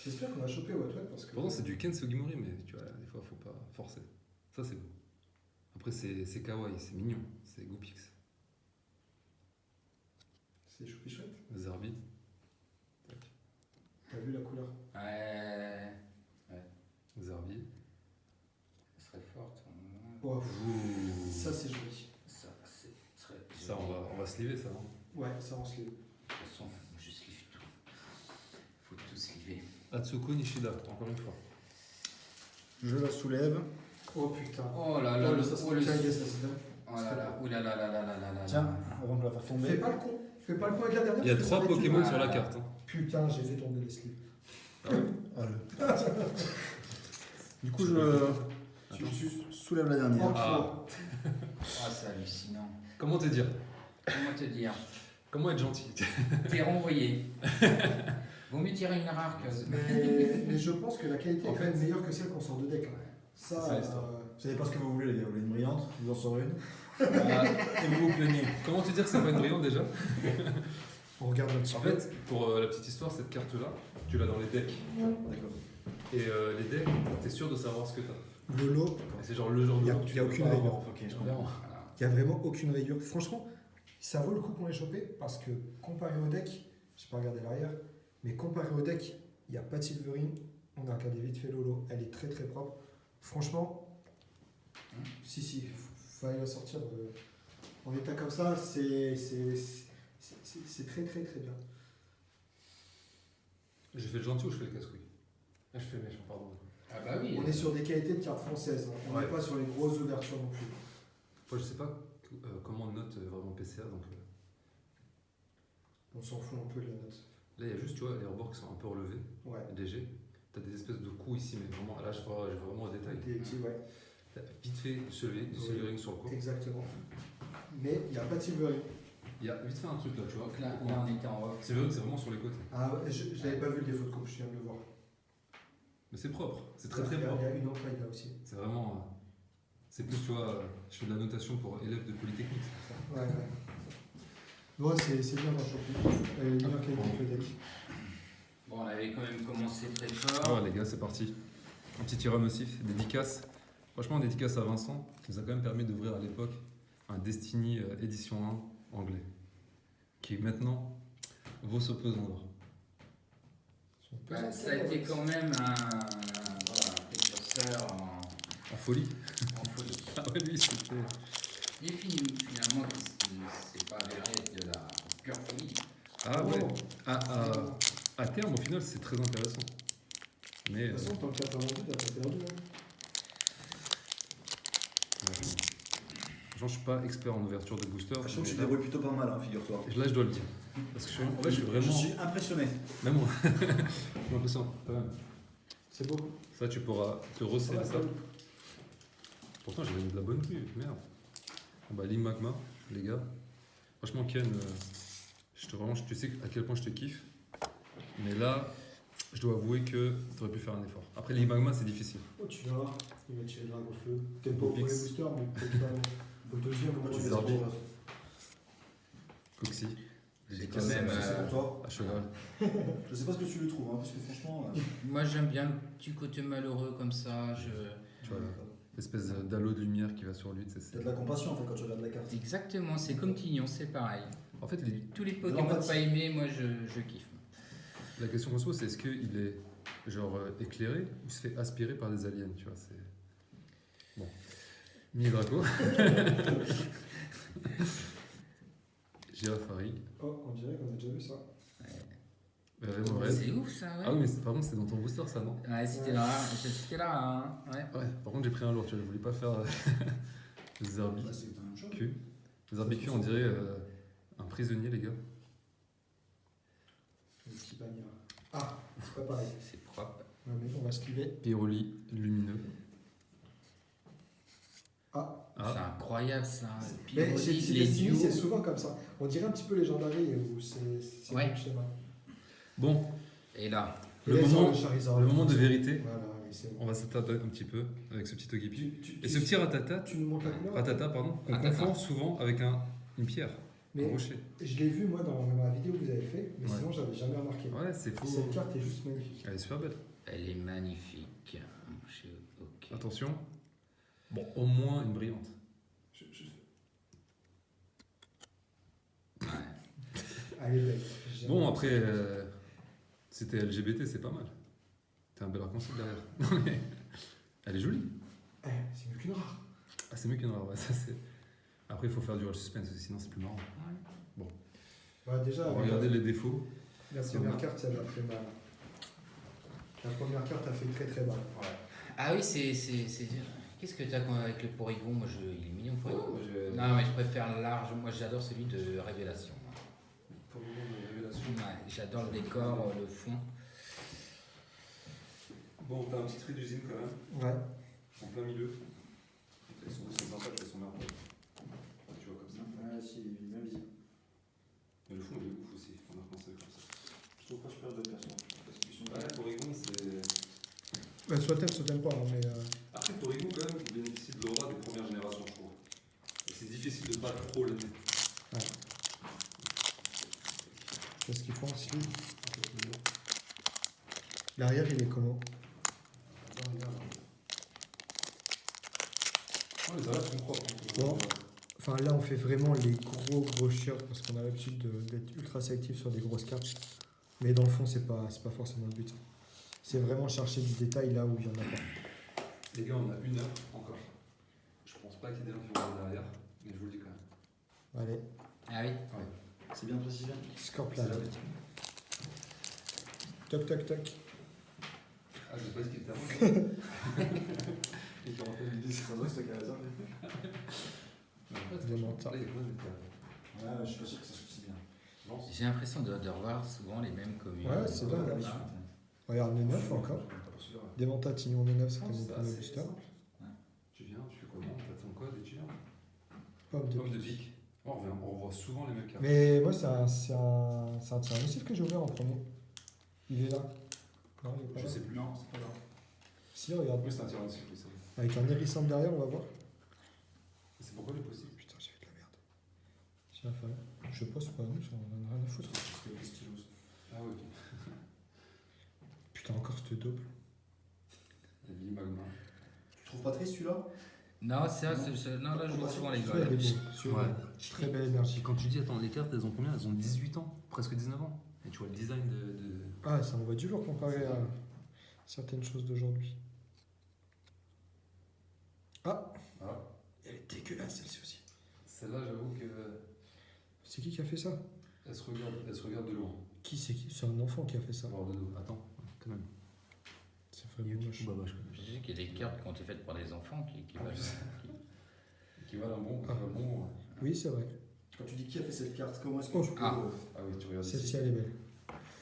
J'espère qu'on va choper Watwat parce que. Pourtant, c'est du Ken Sugimori, mais tu vois, des fois, faut pas forcer. Ça, c'est beau. Après, c'est kawaii, c'est mignon. C'est Goopix. C'est choupi chouette. Zerbi. Tac. T'as vu la couleur? Ouais. Zerbi. Ça serait forte. Wow. Ouh. Ça, c'est joli. Ça, c'est très. Ça, on va se lever, ça, non? Ouais, ça, on se l'est. De toute façon, je slive tout. Faut tout sliver. Atsuko Nishida, encore une fois. Je la soulève. Oh putain. Oh là là, Oh, le. ça, Oh, le. tiens, yes, c'est bien. Oh là là, oh là là là là là là là. Tiens, avant de la faire Fais tomber. pas le con. Fais pas le con avec la dernière. Il y a parce que 3 ça va être Pokémon une- sur la carte. Hein. Putain, j'ai fait tomber les sleeves. Allez. Du coup, je Attends. soulève la dernière. Oh, Ah. Ah, c'est hallucinant. Comment te dire? Comment te dire? Comment être gentil? T'es renvoyé. Vaut mieux tirer une rare que. Mais je pense que la qualité est En quand fait- même meilleure que celle qu'on sort de deck. Hein. C'est ça, l'histoire. Vous savez pas ce que vous voulez les gars, vous voulez une brillante, je vous en sors une. Et vous vous plaignez. Comment te dire que c'est pas une brillante déjà? On regarde un petit En peu. fait, pour la petite histoire, cette carte-là, tu l'as dans les decks. D'accord. Et les decks, t'es sûr de savoir ce que t'as. Le lot, Et c'est genre le genre de Y a- lot que tu y a peux aucune pas règle. avoir. Ok, je Vraiment. comprends. Voilà. il n'y a vraiment aucune rayure. Franchement, ça vaut le coup qu'on l'ait chopé parce que comparé au deck, je n'ai pas regardé l'arrière, mais comparé au deck, il n'y a pas de silvering. On a regardé vite fait Lolo, elle est très très propre. Franchement, si, fallait la sortir en état comme ça, c'est très très très bien. J'ai fait le gentil ou je fais le casse-couille? Ah, je fais le méchant, pardon. Ah bah oui. On est sur des qualités de cartes françaises, hein. On n'est Ouais. pas sur les grosses ouvertures non plus. Moi, je sais pas comment on note vraiment PCA, donc On s'en fout un peu de la note. là, il y a juste, tu vois, les rebords qui sont un peu relevés, Ouais. légers. T'as des espèces de coups ici, mais vraiment, là, je vois vraiment un détail. Des petits, ouais. T'as vite fait du silvering sur le coup. Exactement. Mais il n'y a pas de silvering. Il y a vite fait un truc là, tu vois. Donc là, on était en off. Silvering, c'est vraiment sur les côtés. Ah ouais, je n'avais pas vu le défaut de coupe, je viens de le voir. Mais c'est propre, c'est très très Il y a- propre. Il y a une entaille là aussi. C'est vraiment. C'est plus, tu vois, je fais de la notation pour élèves de Polytechnique. c'est pour ça. Ouais, ouais. Bon, c'est bien dans le champion. Elle est bien qualité que le deck. Bon, on avait quand même commencé très Ah fort. les gars, c'est parti. Un petit tirage nocif, dédicace. Franchement, dédicace à Vincent, qui nous a quand même permis d'ouvrir à l'époque un Destiny édition 1 anglais, qui maintenant vaut ce pesant d'or. Bah, ça a été quand même un précurseur En folie. en folie. Ah ouais, lui, c'était. Il est fini, finalement, c'est pas avéré être de la pure folie. Ah ouais. Oh. À terme, au final, c'est très intéressant. Mais. De toute façon, tant que t'as pas vendu, t'as pas perdu. Hein. Genre, je suis pas expert en ouverture de booster. Je trouve que tu te débrouilles plutôt pas mal, hein, figure-toi. Là, je dois le dire. Parce que en vrai, je suis vraiment. Je suis impressionné. Même moi. Je suis impressionnant, quand même. C'est beau. Ça, tu pourras te resserrer ça. Pourtant, j'avais mis de la bonne queue, merde. Bon, bah, Ligue Magma, les gars. Franchement, Ken, tu sais à quel point je te kiffe. Mais là, je dois avouer que tu aurais pu faire un effort. Après, Ligue Magma, c'est difficile. Oh, tu vas voir. Il va tirer le dragon au feu. Peut-être pas au premier Pix. booster, mais peut-être pas au deuxième. Comment tu fais Zarbi. ça? Coxy, C'est quand même. C'est pour toi. à cheval. Je sais pas ce que tu lui trouves, hein, parce que franchement. Moi, j'aime bien le petit côté malheureux comme ça. Tu vois, l'espèce d'halo de lumière qui va sur lui. Tu sais, T'as de la compassion en fait quand tu regardes la carte. Exactement, c'est comme Tignon, c'est pareil. En fait, Tous les Pokémon l'empathie. pas aimés, moi, je kiffe. la question qu'on se pose, c'est est-ce qu'il est genre éclairé ou il se fait aspirer par des aliens, tu vois, c'est... Bon. Mille Draco. Girafari. Oh, on dirait qu'on a déjà vu ça. Red. C'est ouf ça, ouais. Ah oui, mais par contre, c'est dans ton booster, ça, non? Ouais, c'était là, hein. Ouais. Ouais, par contre, j'ai pris un lourd, tu vois, je voulais pas faire Zerbi Bah, c'est la même chose. Q. Zerbi Q, on dirait un prisonnier, les gars. Le petit bagnard. Ah, c'est pas pareil. C'est propre. Ouais, mais on va se cliver. Pyroli lumineux. Ah, C'est incroyable ça. mais Pyroli, c'est les Destiny, duos. c'est souvent comme ça. On dirait un petit peu Légendary où c'est Ouais. le schéma. Bon, Et là, Et le là, ils ont moment, Charizard. le moment de vérité. Voilà, oui, c'est bon. On va s'attarder un petit peu avec ce petit Togepi. Tu- Et ce petit Ratata, Tu nous montres la couleur Ratata, pardon, on Ratata. confond souvent avec une pierre, un Mais rocher. je l'ai vu moi dans ma vidéo que vous avez fait, mais Ouais. sinon j'avais jamais remarqué. Ouais, c'est faux. Cette carte est juste magnifique. Elle est super belle. elle est magnifique. Ok. Attention. Bon, au moins une brillante. Elle est belle. Bon, après, c'était LGBT, c'est pas mal. T'as un bel arc-en-ciel derrière. Non, mais elle est jolie. Eh, c'est mieux qu'une rare. Ah, c'est mieux qu'une rare, ouais, ça c'est. Après, il faut faire du real suspense, sinon c'est plus marrant. Bah, déjà, On va regarder les défauts. la si première on a. carte, ça a fait mal. La première carte a fait très très mal. Ah oui, c'est dur. Qu'est-ce que t'as avec le Porygon? Moi, il est mignon, Porygon. Ouais, Non, mais je préfère large. Moi, j'adore celui de Révélation. Pour le moment, de révélation. Ouais, j'adore le décor, le fond. Bon, t'as un petit trait d'usine quand même, Ouais. en plein milieu. Elles sont sympas, elles sont merveilleuses. Tu vois comme ça. Ouais, si, même visible. Mais le fond, il est ouf aussi, on a repensé comme ça. Je trouve pas super de perso. Parce qu'ils sont Ouais, Porygon, c'est. Bah, soit t'aimes pas, hein, mais. Après, Porygon, quand même, il bénéficie de l'aura des premières générations, je trouve. Et c'est difficile de pas trop l'aimer. C'est ce qu'ils font aussi. L'arrière, il est comment? Oh, les arêtes sont propres. Bon. Enfin, là, on fait vraiment les gros chiots parce qu'on a l'habitude d'être ultra sélectif sur des grosses cartes. Mais dans le fond, c'est pas forcément le but. C'est vraiment chercher du détail là où il y en a pas. Les gars, on a 1 heure encore. Je pense pas qu'il y ait des gens qui vont aller derrière, mais je vous le dis quand même. Allez, Ah oui. C'est bien précisé. Scorpion. Toc toc toc. Ah, j'ai pas dit qu'il était à moi. Et qui rappelle l'idée, c'est vrai, c'est qu'à hasard. Des mentards. Ouais, je suis pas sûr que ça soit si bien. J'ai l'impression de revoir souvent les mêmes communes. Ouais, c'est dingue, hein. Ah. Regarde, le 9 encore. Des Manta Tignon le 9, c'était mon premier booster. Tu viens, tu fais comment? T'as ton code et tu viens. Pomme de Pomme de pique. pique. Oh, on revoit souvent les mêmes cartes. Mais moi, c'est un Tyrannosaure que j'ai ouvert en premier. Il est là. Non, il est pas Je là. sais plus. Non, c'est pas grave. Si, regarde. Oui, c'est un tyrannosaure, oui, c'est vrai. Avec un hérissant derrière, on va voir. C'est pourquoi il est possible? Putain, j'ai fait de la merde. J'ai rien fait. Je sais pas, c'est pas nous, on en a rien à foutre. C'était des stylos. Ah oui. Putain, encore cette double. L'imagma. Tu trouves pas triste celui-là? Non, non, là, je vois souvent les Celui-là, gars. il est beau. Celui-là, très belle énergie. Quand tu dis, attends, les cartes, elles ont combien? Elles ont 18 ans, presque 19 ans. Et tu vois le design de... Ah, ça envoie du lourd comparé à certaines choses d'aujourd'hui. Ah, Ah, elle est dégueulasse celle-ci aussi. celle-là, j'avoue que C'est qui a fait ça? elle se regarde de loin. Qui c'est qui? C'est un enfant qui a fait ça. Voir de dos. Attends, quand même. C'est vraiment moche. Bah, je connais. Je sais qu'il y a des cartes qui ont été faites par des enfants qui valent. Qui valent un bon. Oui, c'est vrai. Quand tu dis qui a fait cette carte, comment est-ce que Oh. tu peux. Ah. Ah oui, tu regardes Celle-ci, ici. elle est belle.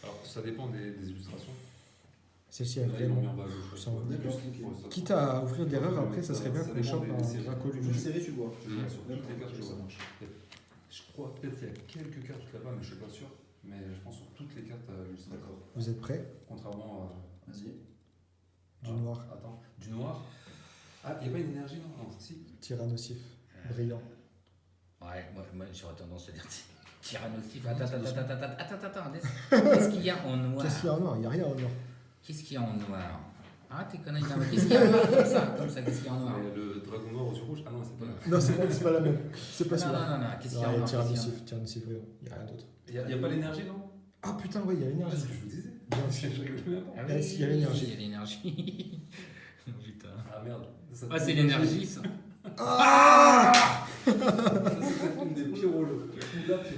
Alors, ça dépend des illustrations. Celle-ci, elle Là, est ils l'ont mis vraiment. en bas à gauche. Ça en Ouais, D'accord, ouais, ok. ça- Quitte à ouvrir des rares, après, ça serait bien Ça qu'on dépend chope des un séries. inconnu. Une série, tu vois. Je vois sur toutes les cartes, je ça vois. marche. Je crois peut-être qu'il y a quelques cartes là-bas, mais je suis pas sûr. Mais je pense sur toutes les cartes à illustrer. D'accord. Vous êtes prêts? Contrairement à. Vas-y. Du noir. Attends, du noir. Ah, il n'y a pas une énergie, non? Non, si. Tyrannosif. Brillant. Ouais, moi j'aurais tendance à dire Tyrannosif. Attends. Qu'est-ce qu'il y a en noir? Qu'est-ce qu'il y a en noir? Il n'y a rien en noir. Qu'est-ce qu'il y a en noir? Ah, t'es connu, non, mais qu'est-ce qu'il y a en noir comme ça, qu'est-ce qu'il y a en noir? Mais le dragon noir aux yeux rouges. Ah non, c'est pas là. Non, c'est pas la même. C'est pas Non, celui-là. non, qu'est-ce qu'il y a en Non, noir? Tyrannosif, Tyrannosif, brillant. Il n'y a rien d'autre. Il n'y a pas l'énergie, non? Ah putain, ouais, il y a Ah, l'énergie. c'est ce que je vous disais. Bien sûr. Je rigole même pas. Ah Ah, si, il y a l'énergie. Il y a l'énergie. Oh, putain. Ah merde. Ça, Ah, c'est l'énergie, ça. Ah Ça, c'est peut-être une des pires rôles. Ou la pire.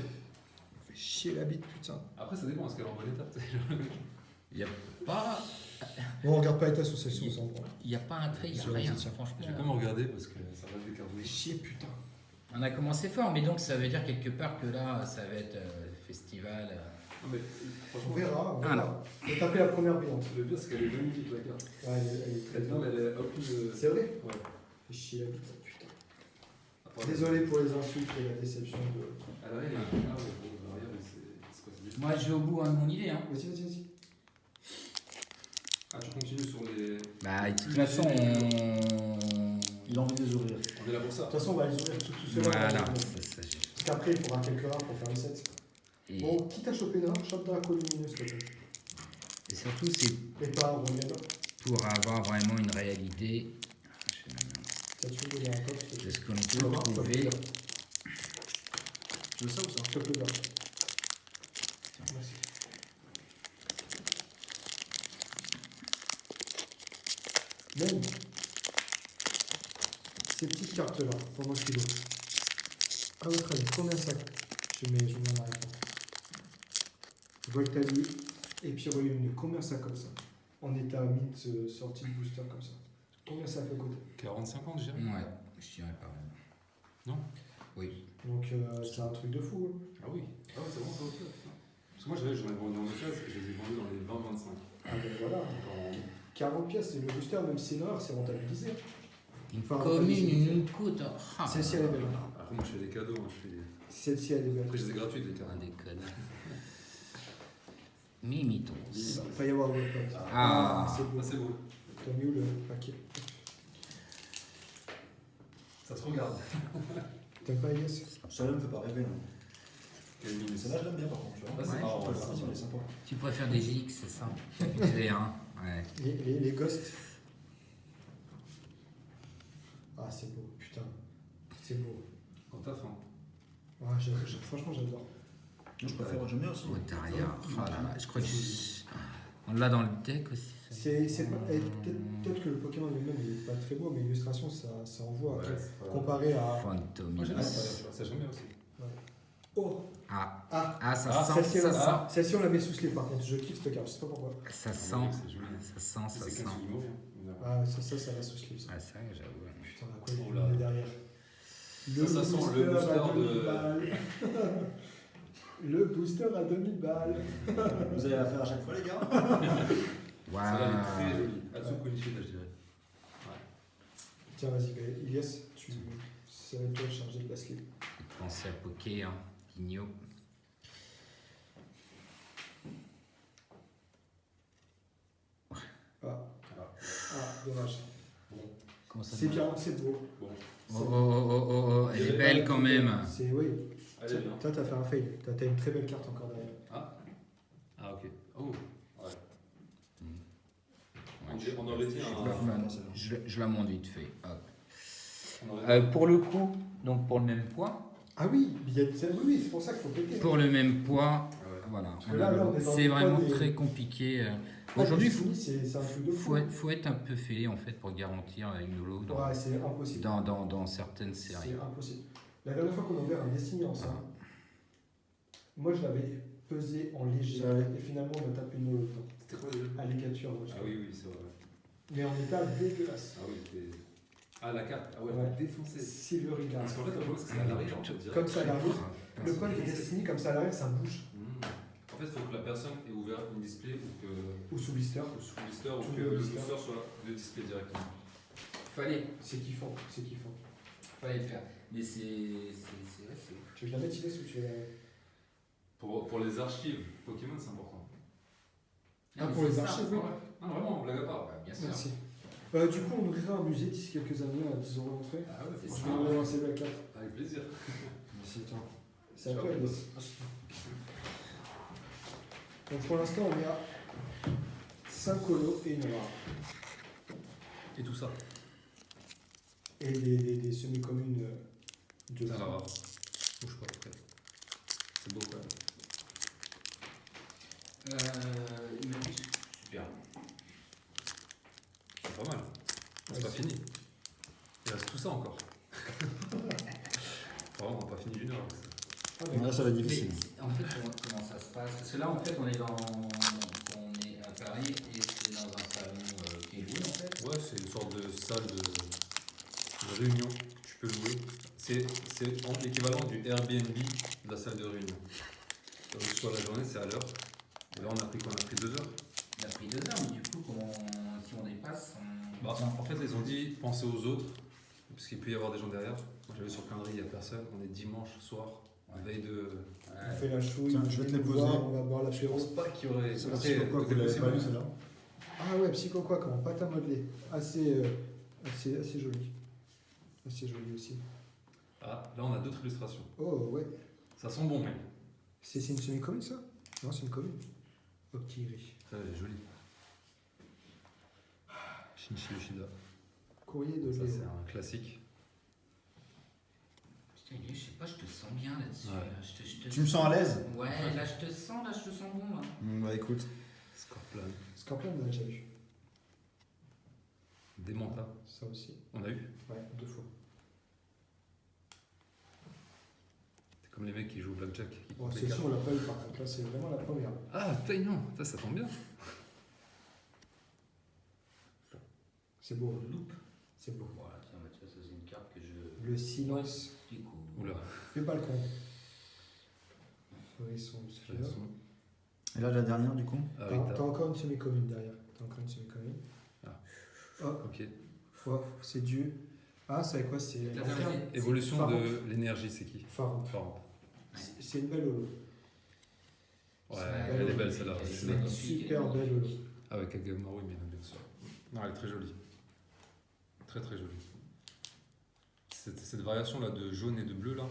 chier la bite, putain. Après, ça dépend, est-ce qu'elle est en bon état? Il n'y a pas. Bon, on regarde pas l'état sur celle-ci, on s'en prend. Il n'y a pas un trait, il n'y a Sur rien. les tiens. Franchement. Je vais quand même regarder parce que ça va se décarbouiller. Chier, putain. On a commencé fort, mais donc ça veut dire quelque part que là, ça va être festival. Non, mais On franchement, verra, on Ah, verra. là. On va taper la première brillante. le pire, c'est qu'elle est magnifique la carte. Ouais, elle est très Non, bien. mais elle a aucune. C'est vrai? Ouais. Fait chier la bite, putain. Après, Désolé pour les insultes et la déception de. À l'arrière, il y a un canard, à l'arrière, mais c'est pas si bien. Moi, je vais au bout de mon idée. Hein. Vas-y, vas-y, vas-y. Ah, tu continues sur les. Bah, de toute façon, on. Il a envie de les ouvrir. On est là pour ça. De toute façon, on va les ouvrir tout seul. Voilà. Parce qu'après, il faudra quelques rares pour faire les sets. Et, Bon, quitte à choper une rare, chope dans la colle lumineuse, s'il te plaît. et surtout, c'est Et pas regarde. pour avoir vraiment une réalité T'as tué le gars en coffre. de ce que l'on peut trouver. Tu veux ça ou ça? Chope le gars. Merci. Même ces petites cartes-là, pour moi, kilo. À votre avis, combien ça coûte? Je mets ma réponse. Voltali et puis Volume, combien ça coûte ça? En état mint sortie de booster comme ça. Combien ça peut coûter? 40-50, je dirais. Ouais, je dirais pas. Non? Oui. Donc c'est un truc de fou. Hein. Ah oui. Ah ouais, c'est bon, ça va faire. Parce que moi, j'en ai vendu en occasion et je les ai vendus dans les 20-25. Ah ben voilà. Donc, 40 pièces, c'est le booster, même si c'est noir, c'est rentabilisé. Une Enfin, commune, une coûte. Ah, Celle-ci, elle est belle. Après, moi, je fais des cadeaux. Hein, je fais des... Celle-ci, elle est belle. Après, je les ai gratuites, les un cadeaux. déconne. Mimitos. Il va y avoir votre pote. Ah. c'est beau. Ah, c'est beau. T'as mis où le paquet? Ça se regarde. T'aimes pas Yes? Celle-là me fait pas rêver. Quelle minute. Celle-là, je l'aime bien par contre. Tu vois. Ah, c'est Ouais, marrant. Je peux le ça. faire, elle est sympa. Tu préfères des GX, c'est ça? Capitulé, hein? Ouais. Les ghosts. Ah, c'est beau, putain. C'est beau. Quand t'as faim. Ah, franchement, j'adore. Moi, je préfère, j'aime bien aussi. Otaria. Oh là là, je crois que on l'a dans le deck aussi. ça. Peut-être que le Pokémon lui-même il est pas très beau, mais l'illustration ça envoie. Ouais, c'est pas- Comparé à. Phantom. Moi, j'aime bien ça, j'aime bien aussi. Oh! Ah, Ah! ah, ça Ah, sent, Celle-ci, ça sent. celle-ci, on la met sous slip par contre. Je kiffe cette carte, je sais pas pourquoi. Ça Ah, sent, c'est joli. ça sent, ça C'est sent. 15 du mauvais. Ah, ça va sous slip. Ça. Ah, ça, j'avoue. Putain, la quoi Oh là. il est derrière. Ça sent le booster à 2000 de- balles. Le booster à 2000 balles. Vous allez la faire à chaque fois, les gars? Waouh. Celle-là, elle est très jolie. Atsuko Nishida, je dirais. Tiens, vas-y, Ilias, ça va être toi de charger de la slip. Pensez à Poké, hein. Igno. Dommage. Comment ça C'est va? bien, c'est beau. Bon, Oh, oh, oh, oh, oh, elle est belle quand même. C'est, oui. elle est bien. Toi, t'as fait un fail. T'as une très belle carte encore derrière. Ah, ok. Oh, ouais. Ouais, On aurait dit je suis un. pas fan. celle-là. Je la monte vite fait. Hop. On aurait dit- Pour le coup, donc pour le même poids, Ah oui, oui, c'est pour ça qu'il faut péter. pour le même poids, Ah ouais. voilà. que là, on est dans C'est le vraiment poids des- très compliqué. Ah, Aujourd'hui, mais fini, c'est un truc de fou. faut être un peu fêlé en fait pour garantir une holo Ouais, c'est impossible. dans certaines séries. C'est impossible. La dernière fois qu'on a ouvert un Destiny ensemble, moi je l'avais pesé en léger Ouais. et finalement on a tapé une holo dedans. C'était quoi déjà? Alligator. moi, je Ah crois. oui, oui, c'est vrai. Mais en état dégueulasse. Ah oui, t'es. Ah, la carte. Ah ouais, Ouais. défoncée. Silvery Parce Glass. qu'en fait, on voit que c'est à l'arrière. on dirait. Comme ça à l'arrière. Ah, Le problème de Destiny, comme ça à l'arrière, ça bouge. En fait, il faut que la personne ait ouvert une display ou que. Ou sous blister. Ou sous blister ou Sous que le le blister. booster soit le display directement. Fallait C'est kiffant. le faire. Mais c'est vrai, c'est ouf. Tu veux que je la mettre Inès ou tu veux la... Pour les archives Pokémon, c'est important. Ah, mais pour c'est les ça. archives, oui. Non, vraiment, on blague à part. Bah, bien sûr. Merci. Du coup, on ouvrira un musée d'ici quelques années à 10 € d'entrée. Ah ouais, C'est c'est ça. Je vais lancer la carte. Avec plaisir. Merci, toi. C'est à toi, Inès. Donc pour l'instant, on est à 5 holos et une rare. Et tout ça. Et des semi-communes de Ça va. Bouge pas après. C'est beau quand même. Super. C'est pas mal. C'est Ouais, pas c'est- fini. Il reste tout ça encore. Vraiment, on n'a pas fini d'une heure. avec ça. Ah, mais Là, ça va être difficile. Mais, en fait, Parce que là, en fait, on est à Paris et c'est dans un salon qui est loué, en fait. Ouais, c'est une sorte de salle de réunion que tu peux louer. C'est l'équivalent du Airbnb de la salle de réunion. Donc, soit la journée, c'est à l'heure. Et là, on a pris 2 heures. On a pris 2 heures, mais du coup, si on dépasse, Bah, en fait, ils ont dit pensez aux autres, parce qu'il peut y avoir des gens derrière. Moi, j'avais sur le calendrier, il n'y a personne. On est dimanche soir, veille de. On fait la chouille, Tiens, je vais te les poser. on va boire Je l'apéro. pense pas qu'il y aurait. C'est Après, pourquoi côté vous l'avez pas possible. vu celle-là. Ah ouais, Psycho quoi, comment pâte à modeler. Assez joli. Assez joli aussi. Ah, là, on a d'autres illustrations. Oh ouais. Ça sent bon, même. C'est une semi-commune ça? Non, c'est une commune. Au petit gris. Ça, elle est jolie. Shinichi Yoshida. Courrier de Ça, Léo. c'est un classique. putain, je sais pas, je te sens bien là-dessus. Ouais. Là. Je te Tu me sens à l'aise? Ouais, là, je te sens bon. Là. Bah écoute. Scorpion. Scorpion, on a déjà eu. Démenta. Ça aussi. On a eu. Ouais, 2 fois. C'est comme les mecs qui jouent au blackjack. Qui Bon, comptent les celle-ci, cartes. on l'a pas eu par contre. Là, c'est vraiment la première. Ah, taille non. Ça tombe bien. C'est beau. Loupe. C'est beau. Voilà, tiens, bah, ça, c'est une carte que je Le silence. découvre. Oula. Fais pas le con. Feuilles sont Elles sont- Et là, la dernière, du coup? Ah, T'as oui, t'as encore une semi-commune derrière. T'as encore une semi-commune. Ah. Oh, Ok. oh, c'est Dieu. Ah, c'est quoi? C'est T'as terminé. Évolution Pharaon. de l'énergie, c'est qui Pharaon. Pharaon. C'est une belle holo. Ouais, C'est elle est belle, belle celle-là. elle est C'est belle. d'accord. Super belle holo. Ah, avec Kagamaru, mais non, bien sûr. Non, elle est très jolie. Très très jolie. Cette variation là de jaune et de bleu là,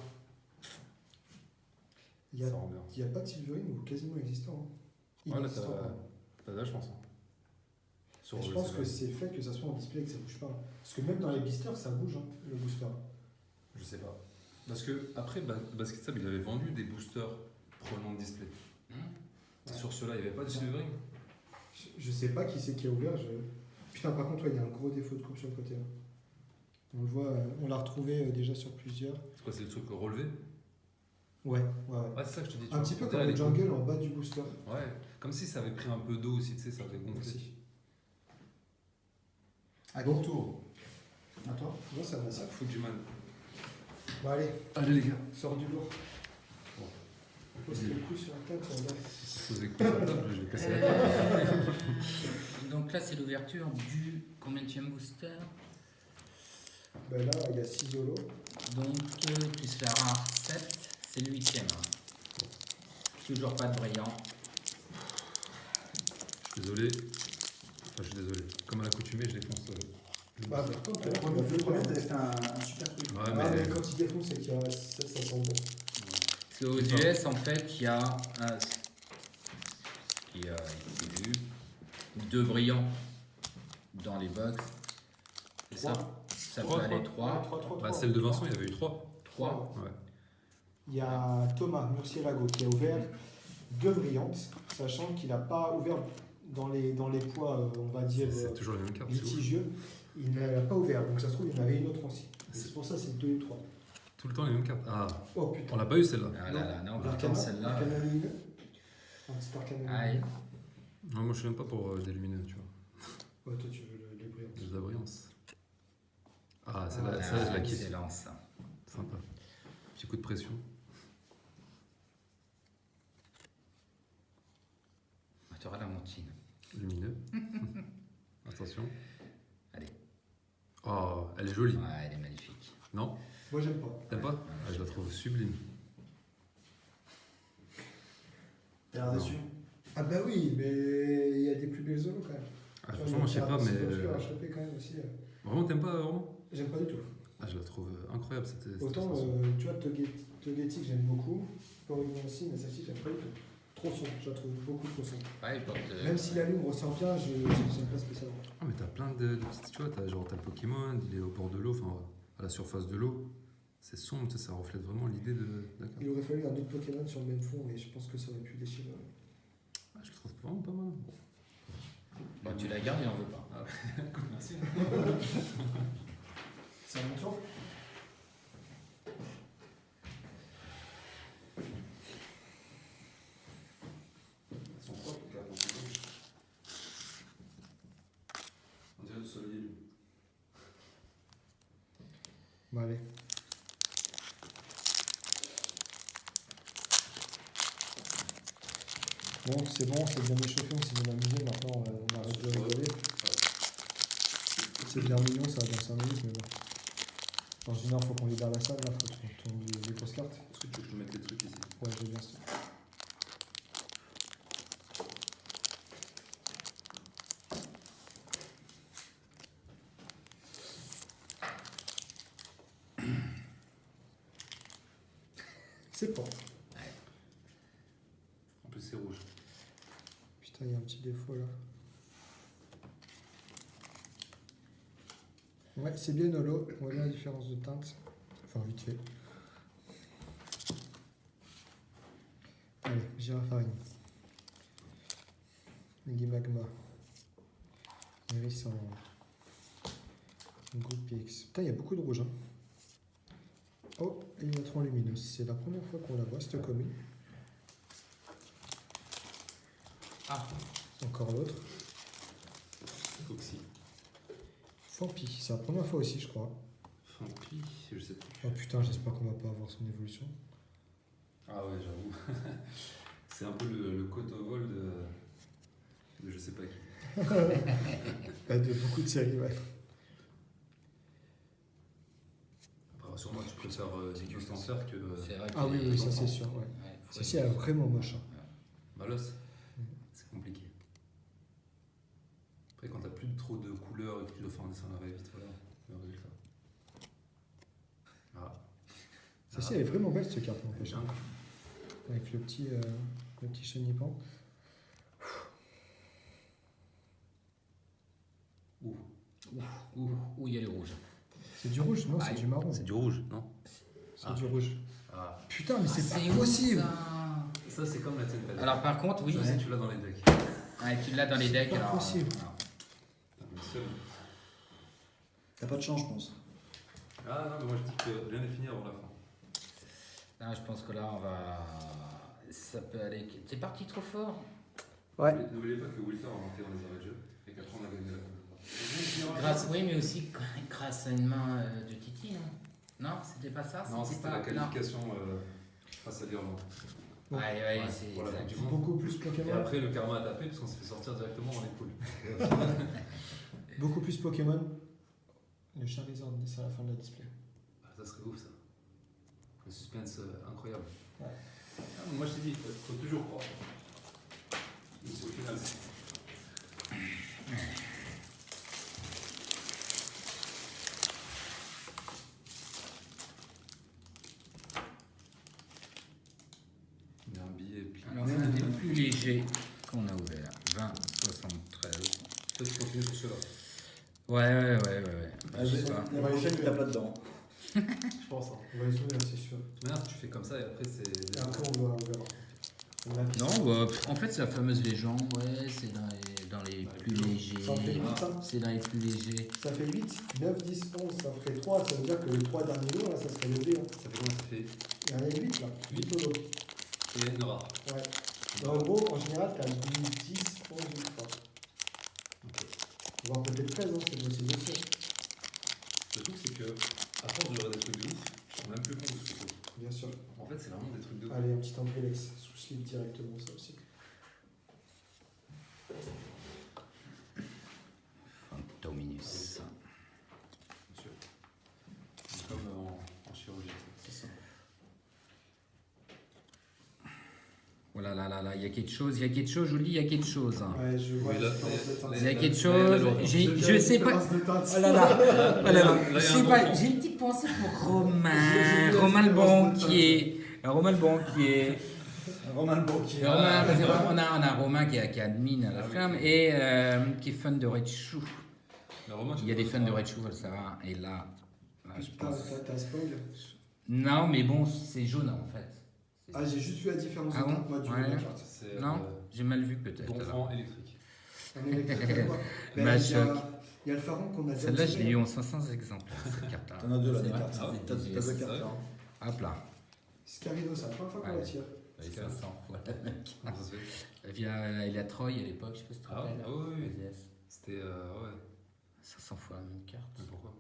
Il n'y ça a, rend bien. il y a pas de Silverine ou quasiment existant. Hein. Ouais, là Inexistant, t'as pardon. de la chance. Hein. Sur Et je le pense que Silverine. c'est fait que ça soit en display et que ça bouge pas. Parce que même dans les blisters, ça bouge, hein, le booster. Je sais pas. Parce que après, Basket Sab, il avait vendu des boosters probablement de display. Hum. Sur ceux-là, il n'y avait pas de Silverine. Je sais pas qui c'est qui a ouvert. Putain, par contre, ouais, il y a un gros défaut de coupe sur le côté. Hein. On le voit, on l'a retrouvé déjà sur plusieurs. C'est quoi, c'est le truc relevé? Ouais, ouais. Ouais, c'est ça que je te dis. tu Un vois. petit peu On comme dirait le les jungle en bas du booster. coupes. Ouais, comme si ça avait pris un peu d'eau aussi, tu sais, ça avait gonflé. Aussi. À ton tour. À toi? Non, ça va Ça ça. fout du mal. Bon, allez, Allez les gars. sors du lourd. Bon. Pose le coup sur la table. on va- Si vous écoutez sur la table, je vais casser la table. Donc là, c'est l'ouverture du combienième booster. Ben là, il y a 6 holos. Donc, plus la rare 7, c'est le 8ème. Hein. Toujours pas de brillant. Je suis désolé. Enfin, je suis désolé. Comme à l'accoutumée, je défonce. Bah, par contre, Le premier, t'avais fait un super truc. Ouais, Ah, mais. mais quand il défonce, c'est qu'il y a ça sent bon. Parce qu'aux US, en fait, il y a un. Qui a été vu. 2 brillants dans les box. Et ça, ça peut aller 3. 3. Bah, celle de Vincent, il y avait eu 3. 3. Ouais. Il y a Thomas Murcielago qui a ouvert 2 brillantes, sachant qu'il n'a pas ouvert dans les poids, on va dire, C'est toujours les mêmes cartes. c'est ouf. litigieux. Il n'a pas ouvert, donc ça se trouve, il y en avait une autre aussi. C'est pour ça c'est 2 et 3. Tout le temps les mêmes cartes. Ah, Oh putain. on l'a pas eu celle-là. Ah là là, non, L'arcana, pourtant celle-là. l'arcana lumineux. Un petit arcana Aïe. lumineux. Non, moi je suis même pas pour des lumineux, tu vois. Ouais, toi tu veux les brillantes. De la brillance. Ah, Ah, celle-là, je la kiffe. Excellent ça. Sympa. Petit coup de pression. Tu auras la montine. Lumineux. Attention. Allez. Oh, elle est jolie. Ouais, elle est magnifique. Non? Moi j'aime pas. T'aimes pas? Ah, je la trouve sublime. T'as l'air déçu? Ah bah oui, mais il y a des plus belles zones quand même. Ah, Tu vois, franchement, je sais il y a pas, un petit mais. obscur à choper quand même aussi. Vraiment, t'aimes pas, vraiment? J'aime pas du tout. Ah, je la trouve incroyable cette Autant, illustration. tu vois, Togetic j'aime beaucoup, Porygon aussi, mais celle-ci j'aime pas du tout. Trop sombre, je la trouve beaucoup trop sombre. Ouais, il porte, Même si la lune ressent bien, j'aime pas spécialement. Ah, mais t'as plein de petites. Tu vois, t'as le Pokémon, il est au bord de l'eau, enfin, à la surface de l'eau. C'est sombre, tu sais, ça reflète vraiment l'idée de la carte. Il aurait fallu un autre Pokémon sur le même fond, et je pense que ça aurait pu déchirer. Ah, je le trouve vraiment pas mal. Bon, tu la gardes, il en veut pas. Ah, merci. C'est à mon tour. Bon, allez. Bon, c'est bien échauffé, on s'est bien amusé. Maintenant, on arrête de rigoler. C'est bien mignon, ça va dans 5 minutes, mais bon. En général, il faut qu'on libère la salle, là, faut qu'on tourne les grosses cartes. Est-ce que tu veux que je te mette les trucs ici? Ouais, j'ai bien ça. C'est pas. En plus, c'est rouge. Putain, il y a un petit défaut là. Ouais, c'est bien holo. On voit bien la différence de teinte. Enfin, vite fait. Allez, Girafarine. Limagma. Hérissant. Groupe PX. Putain, il y a beaucoup de rouge. Hein. Oh, Élétron lumineuse. C'est la première fois qu'on la voit, cette commune. Ah, Encore l'autre. Foxy. Fampi. C'est la première fois aussi, je crois. Fampi, je sais plus. Oh putain, j'espère qu'on va pas avoir son évolution. Ah ouais, j'avoue. C'est un peu le cotovol de je sais pas qui. De beaucoup de séries, ouais. Après, sûrement, tu préfères Ziggy Stancer que c'est vrai que Ah oui, les oui, ça enfants- c'est sûr, ouais. Ouais, faut Celle-ci, elle est vraiment moche. Hein. Malos. C'est compliqué. Après, quand t'as plus trop de couleurs et que tu dois faire un dessin à l'arrêt vite, voilà le résultat. Ah. Celle-ci, elle est vraiment belle cette carte, n'empêche. Bien. Avec le petit chenipan. Ouh. Ouh, il y a les rouges. C'est du rouge? Non, c'est du marron. C'est du rouge, non? C'est du rouge. Ah. Putain, mais c'est pas où, possible! Ça, c'est comme la tienne. Alors par contre, oui. Ça, c'est tu l'as dans les decks. Ouais, tu l'as dans les decks. pas Alors, possible. T'as pas de chance, je pense. Ah non, mais moi je dis que rien n'est fini avant la fin. là, je pense que là, on va. Ça peut aller. T'es parti trop fort. Ouais. N'oubliez pas que Wilter a inventé dans les arrêts de jeu et qu'après on a gagné la coupe. Oui, mais aussi grâce à une main de Titi, non? Non, c'était pas ça. Non, c'était pas la qualification face à l'Irlande. Bon. Ouais, c'est Voilà, exact. du monde. Beaucoup plus Et Pokémon. après, le karma a tapé parce qu'on s'est fait sortir directement dans les poules. Beaucoup plus Pokémon. Le Charizard, c'est à la fin de la display. Ah, ça serait ouf ça. Le suspense incroyable. Ouais. Ah, moi je t'ai dit, faut toujours croire. Mais au final, c'est. Il y a un billet plié. Alors, on a des plus légers qu'on a ouvert. 20, 73. Toi tu continues sur ceux-là. Ouais. Ah, Je sais pas. La prochaine, il tape là-dedans. Je pense. Hein. On va les souvenir, c'est sûr. Merde, tu fais comme ça et après c'est. Et après, on verra. On a Non, bah, en fait, c'est la fameuse légende. Ouais, c'est dans les plus légers. Ça en fait 8, hein. C'est dans les plus légers. Ça fait 8, 9, 10, 11, ça ferait 3. Ça veut dire que les 3 derniers lots, là, ça serait le B. Hein. Ça fait combien ça fait? Il y en a 8 là. 8 au lot. Et une rare. Ouais. En gros, en général, t'as 10, 11, 8 fois. Ok. Voire peut-être 13, hein, c'est possible aussi. Le truc c'est que, à force de regarder des trucs de ouf, je suis même plus compte de ce que c'est. Bien sûr. En fait, c'est vraiment des trucs de ouf. Allez, un petit Ambrex sous slip directement, ça aussi. Fantominus. Monsieur. C'est comme en chirurgie. C'est ça. Voilà, là, il y a quelque chose, je vous le dis, il y a quelque chose. Ouais, je vois Oui, la là, différence de teinte. Il y a quelque là, chose, là, je sais pas. De teinte. Oh là là, oh là là. Là, il y a Je un sais bon pas, fond. j'ai une petite pensée pour Romain. J'ai Romain le la différence de banquier. Romain le banquier. Romain le banquier. Romain, parce qu'on a Romain qui est admin à la Ah oui. flamme et qui est fan de Red Chou. Mais Romain, Il y a des fans de Red Chou, faut le savoir. Et là je Putain, pense. t'as spoil. Non, mais bon, c'est jaune en fait. Ah, j'ai juste vu la différence Ah de bon teinte, moi, du Ouais. de la carte. C'est Non, j'ai mal vu peut-être. alors. Gonfrant électrique. Un électrique, quoi. Ben, Ma il y a- choc. Il y a le pharaon qu'on a déjà Celle-là, je tiré. l'ai eu en 500 exemplaires, cette carte-là. T'en as deux là, C'est des vrai. cartes. Ah, T'as deux c'est cartes vrai. là. Hop là. Scarino, c'est la première fois qu'on Ouais. la tire. Avec 500 fois. Comment ça se fait? Il y a Troy à l'époque, je sais pas si tu te Ah rappelles. ah oui, oui. Yes. C'était. Ouais. 500 fois la même carte. Mais pourquoi?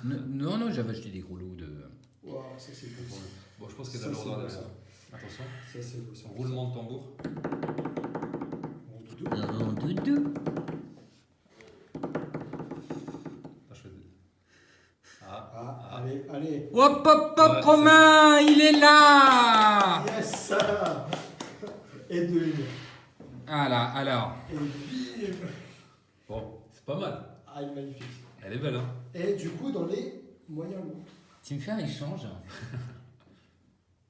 Non, j'avais acheté des gros lots de. Waouh, ça c'est beau. Bon, je pense qu'il y a Ça, de la lourdeur c'est derrière. beau, Attention. Ça c'est beau. Ça. Roulement de tambour. Un doudou. Ah, je fais des... Ah, allez. Hop, Ouais, Romain, il est là. Yes. Et de une. Voilà, alors. Et bim. Bon, c'est pas mal. Ah, il est magnifique. Elle est belle, hein. Et du coup, dans les moyens lourds. Tu me fais un échange?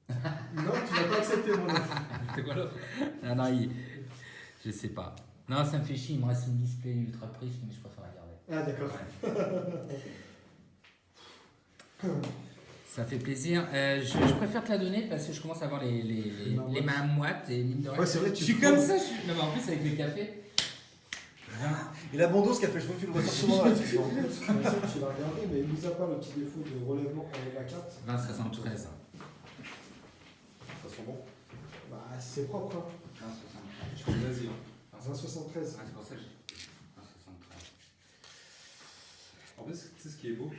Non, tu n'as pas accepté mon offre. C'est quoi l'offre? Non, je sais pas. Non, ça me fait chier, il me reste une display ultra prise, mais je préfère la garder. Ah, d'accord. Ouais. Ça fait plaisir. Je préfère te la donner parce que je commence à avoir les mains moites et mine de rien. Ouais, c'est vrai, Je suis comme ça. Non, mais en plus, avec le café. Il a bon dos ce qu'a fait, je crois que tu le ressors souvent dans la discussion. Tu l'as regardé, mais mis à part le petit défaut de relèvement en la carte. 20,73. Ça sent bon. Bah, c'est propre, hein. 20,73. Je fais vas-y, hein. 20,73. C'est pour ça que j'ai 20,73. En fait, tu sais ce qui est beau?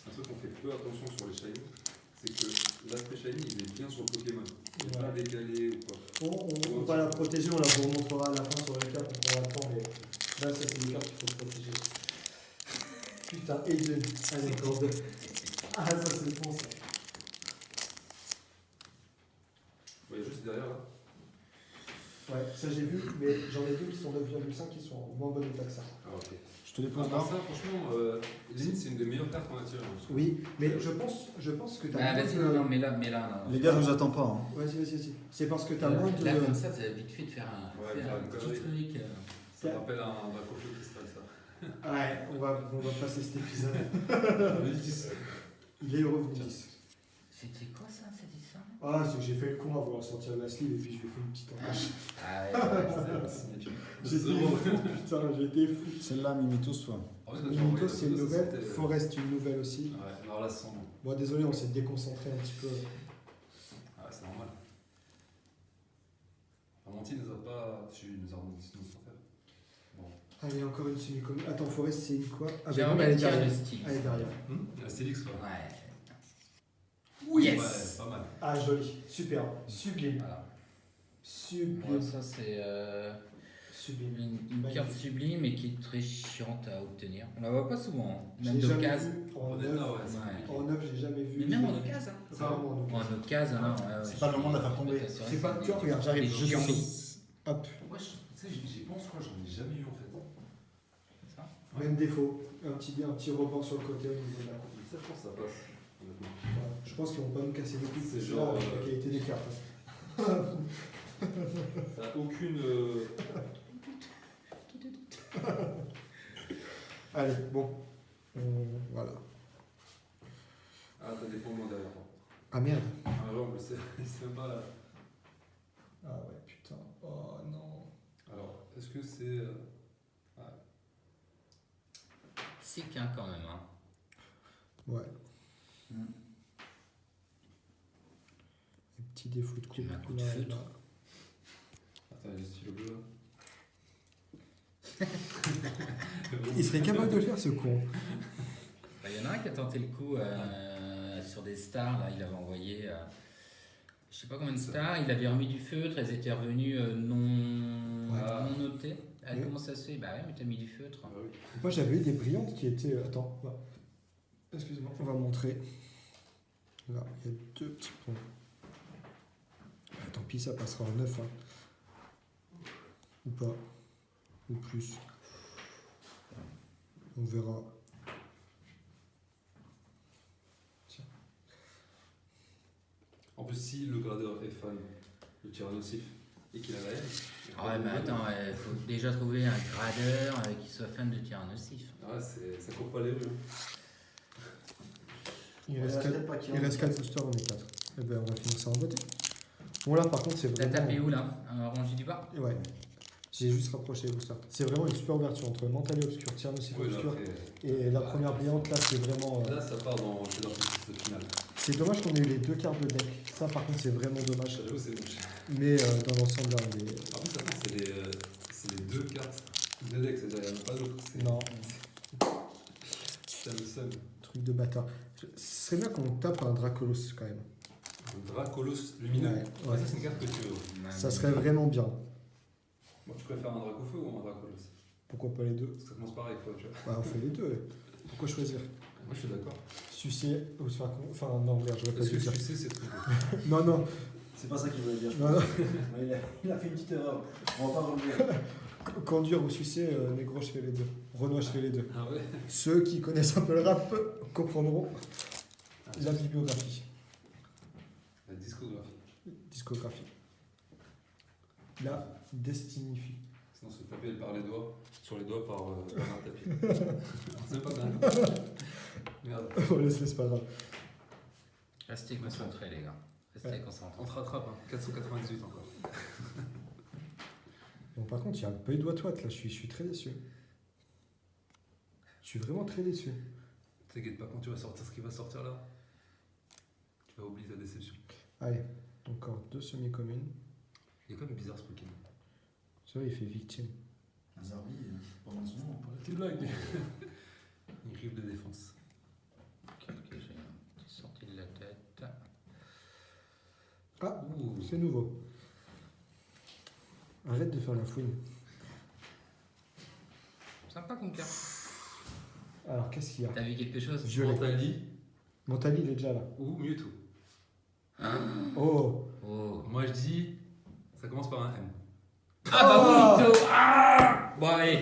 Un truc qu'on fait peu attention sur les shiny, c'est que l'aspect shiny, il est bien sur le Pokémon. Il n'est pas décalé ou quoi. On va la protéger, on la vous remontrera à la fin sur les cartes, on prendra le temps, mais là, ça, c'est des cartes qu'il faut protéger. Putain, Aiden. Allez, encore deux. Ah, ça, c'est bon, ça. Il y a juste derrière là. Ouais, ça j'ai vu, mais j'en ai deux qui sont 9,5 qui sont en moins bonne état que ça. Ah, ok. Je te les À pose part là. ça, franchement, Lynn, c'est une des meilleures cartes qu'on a tirées. hein. Oui, mais je pense que tu as Ah, vas-y, non, mais là, non. Les gars, je vous attends pas. Hein. Vas-y. C'est parce que tu as moins de. Là, comme ça vite fait de faire un, Ouais, faire faire un une petit connerie. truc. Ça me rappelle un Draco Cristal, ça. Ouais, on va passer cet épisode. Le 10. Il est heureux de 10. C'était quoi ça, cette histoire? Ah, c'est que j'ai fait le con à vouloir sortir la sleeve et puis je lui ai fait une petite entache. Ah ouais, C'était la signature. J'étais fou, putain, j'étais fou. Celle-là, Mimitos, toi. En fait, Mimito, c'est une nouvelle. c'était- Forest, une nouvelle aussi. Ouais, alors là, c'est bon. Bon, désolé, on s'est déconcentré un petit peu. Ah ouais, c'est normal. Monty nous a pas. Si, il nous a remonté sinon sans faire. Bon. Allez, encore une semi-commune. Attends, Forest, c'est une quoi? Ah, J'ai bah, envie elle de est tirer derrière. le style. Elle est derrière. La Stylix, quoi. Ouais. Oui, Yes. ouais, pas mal. Ah, joli. Super. Sublime. Voilà. Sublime. Moi, ça, c'est Sublime. une Magnifique. carte sublime et qui est très chiante à obtenir. On la voit pas souvent, hein. Je Même l'ai jamais d'occasion. vu en Honnêtement, neuf. ouais, c'est Ouais. compliqué. En neuf, j'ai jamais vu. Mais même en occasion. Hein. Rarement en occasion. En occasion, hein, ouais, C'est pas le moment de la faire tomber. C'est pas. Tu vois, regarde, j'arrive. Des Je chiants. suis. Hop. Ouais, tu sais, j'y pense, quoi, j'en ai jamais eu en fait. Ça. Même défaut. Un petit rebord sur le côté au niveau de la coupe. Ça, je pense que ça passe, honnêtement. Voilà. Je pense qu'ils vont pas nous casser les couilles. C'est C'est genre, genre la qualité des cartes. Ça a aucune. Allez, bon. Voilà. Ah, t'as des points derrière toi. Ah merde. Ah, genre, mais c'est même pas là. Ah ouais, putain. Oh non. Alors, est-ce que c'est. C'est qu'un quand même. Hein. Ouais. Mm. Les petits défauts de coupe. Tu mets un coup de Là, feutre. là. Attends, il y a le stylo bleu là. Il serait capable de le faire, ce con. Bah, y en a un qui a tenté le coup sur des stars. Là, il avait envoyé. Je sais pas combien de stars. Il avait remis du feutre. Elles étaient revenues non notées. Oui. Comment ça se fait? Bah ouais, mais t'as mis du feutre. Ah, oui. Moi, j'avais eu des brillantes qui étaient. Attends, voilà. Excuse-moi, on va montrer. Là, il y a deux petits points. Ah, tant pis, ça passera en 9. Hein. Ou pas. Ou plus. On verra. Tiens. En plus, si le gradeur est fan de Tyrannosif et qu'il a la haine. Ah ouais, mais attends, il faut déjà trouver un gradeur qui soit fan de Tyrannosif. Ah, ça court pas les rues. Hein. Il Ouais, reste la 4 tête pas qui il en- reste 4 boosters, on est 4. Eh ben, on va finir ça en beauté. Bon, là, par contre, c'est T'as vraiment. tapé où là? Rangé du bas? Ouais. J'ai juste rapproché les boosters. C'est vraiment une super ouverture entre Mental et Obscur, Tyrannosif Oui, là, Obscur. après, Et la première brillante, là, c'est vraiment. là, ça part dans le système final. C'est dommage qu'on ait eu les deux cartes de deck. Ça, par contre, c'est vraiment dommage. J'avoue, c'est moche. Mais dans l'ensemble, là, on est. En plus, attends, c'est les deux cartes de deck, c'est-à-dire il n'y en a pas d'autres. C'est- Non. T'as le seum. Truc de bâtard. Ce serait bien qu'on tape un Dracolos quand même. Un Dracolos lumineux. Ouais. Ah, ça, c'est une carte que tu veux. Ça serait vraiment bien. Moi, tu préfères un Dracofeu ou un Dracolos? Pourquoi pas les deux? Parce que ça commence pareil, quoi, tu vois. Bah, on fait les deux. Ouais. Pourquoi choisir? Moi, je suis d'accord. Sucer ou se faire enfin non, merde, j'aurais pas Parce dû que dire. tu sais, c'est trop. Non, non, C'est pas ça qu'il voulait dire. je non, non. pense. Il a fait une petite erreur. On va pas revenir. Conduire ou sucer, négro, je fais les deux. Renoir, je fais les deux. Ah ouais? Ceux qui connaissent un peu le rap comprendront la bibliographie, La discographie. discographie. La destinifie. Sinon, se taper par les doigts, sur les doigts par un tapis. C'est pas grave. Merde. On laisse, c'est pas grave. Restez concentrés, les gars. Restez Ouais. concentrés. On te rattrape, hein. 498 encore. Bon, par contre, il y a un peu de doigt-toite là, je suis très déçu. Je suis vraiment très déçu. T'inquiète pas, quand tu vas sortir ce qui va sortir là, tu vas oublier ta déception. Allez, encore deux semi-communes. Il est quand même bizarre ce Pokémon. Ça, il fait victime. Un Zarbi, pendant ce moment. Tu blagues. Une griffe de défense. Ok, j'ai sorti de la tête. Ah, Ouh. c'est nouveau. Arrête de faire la fouine. Sympa comme carte. Alors, qu'est-ce qu'il y a? T'as vu quelque chose? Violet. Mentali Montali, il est déjà là. ou Mewtwo. Oh! Oh. Moi je dis, ça commence par un M. Ah bah oui, Mewtwo. Ah bon, allez.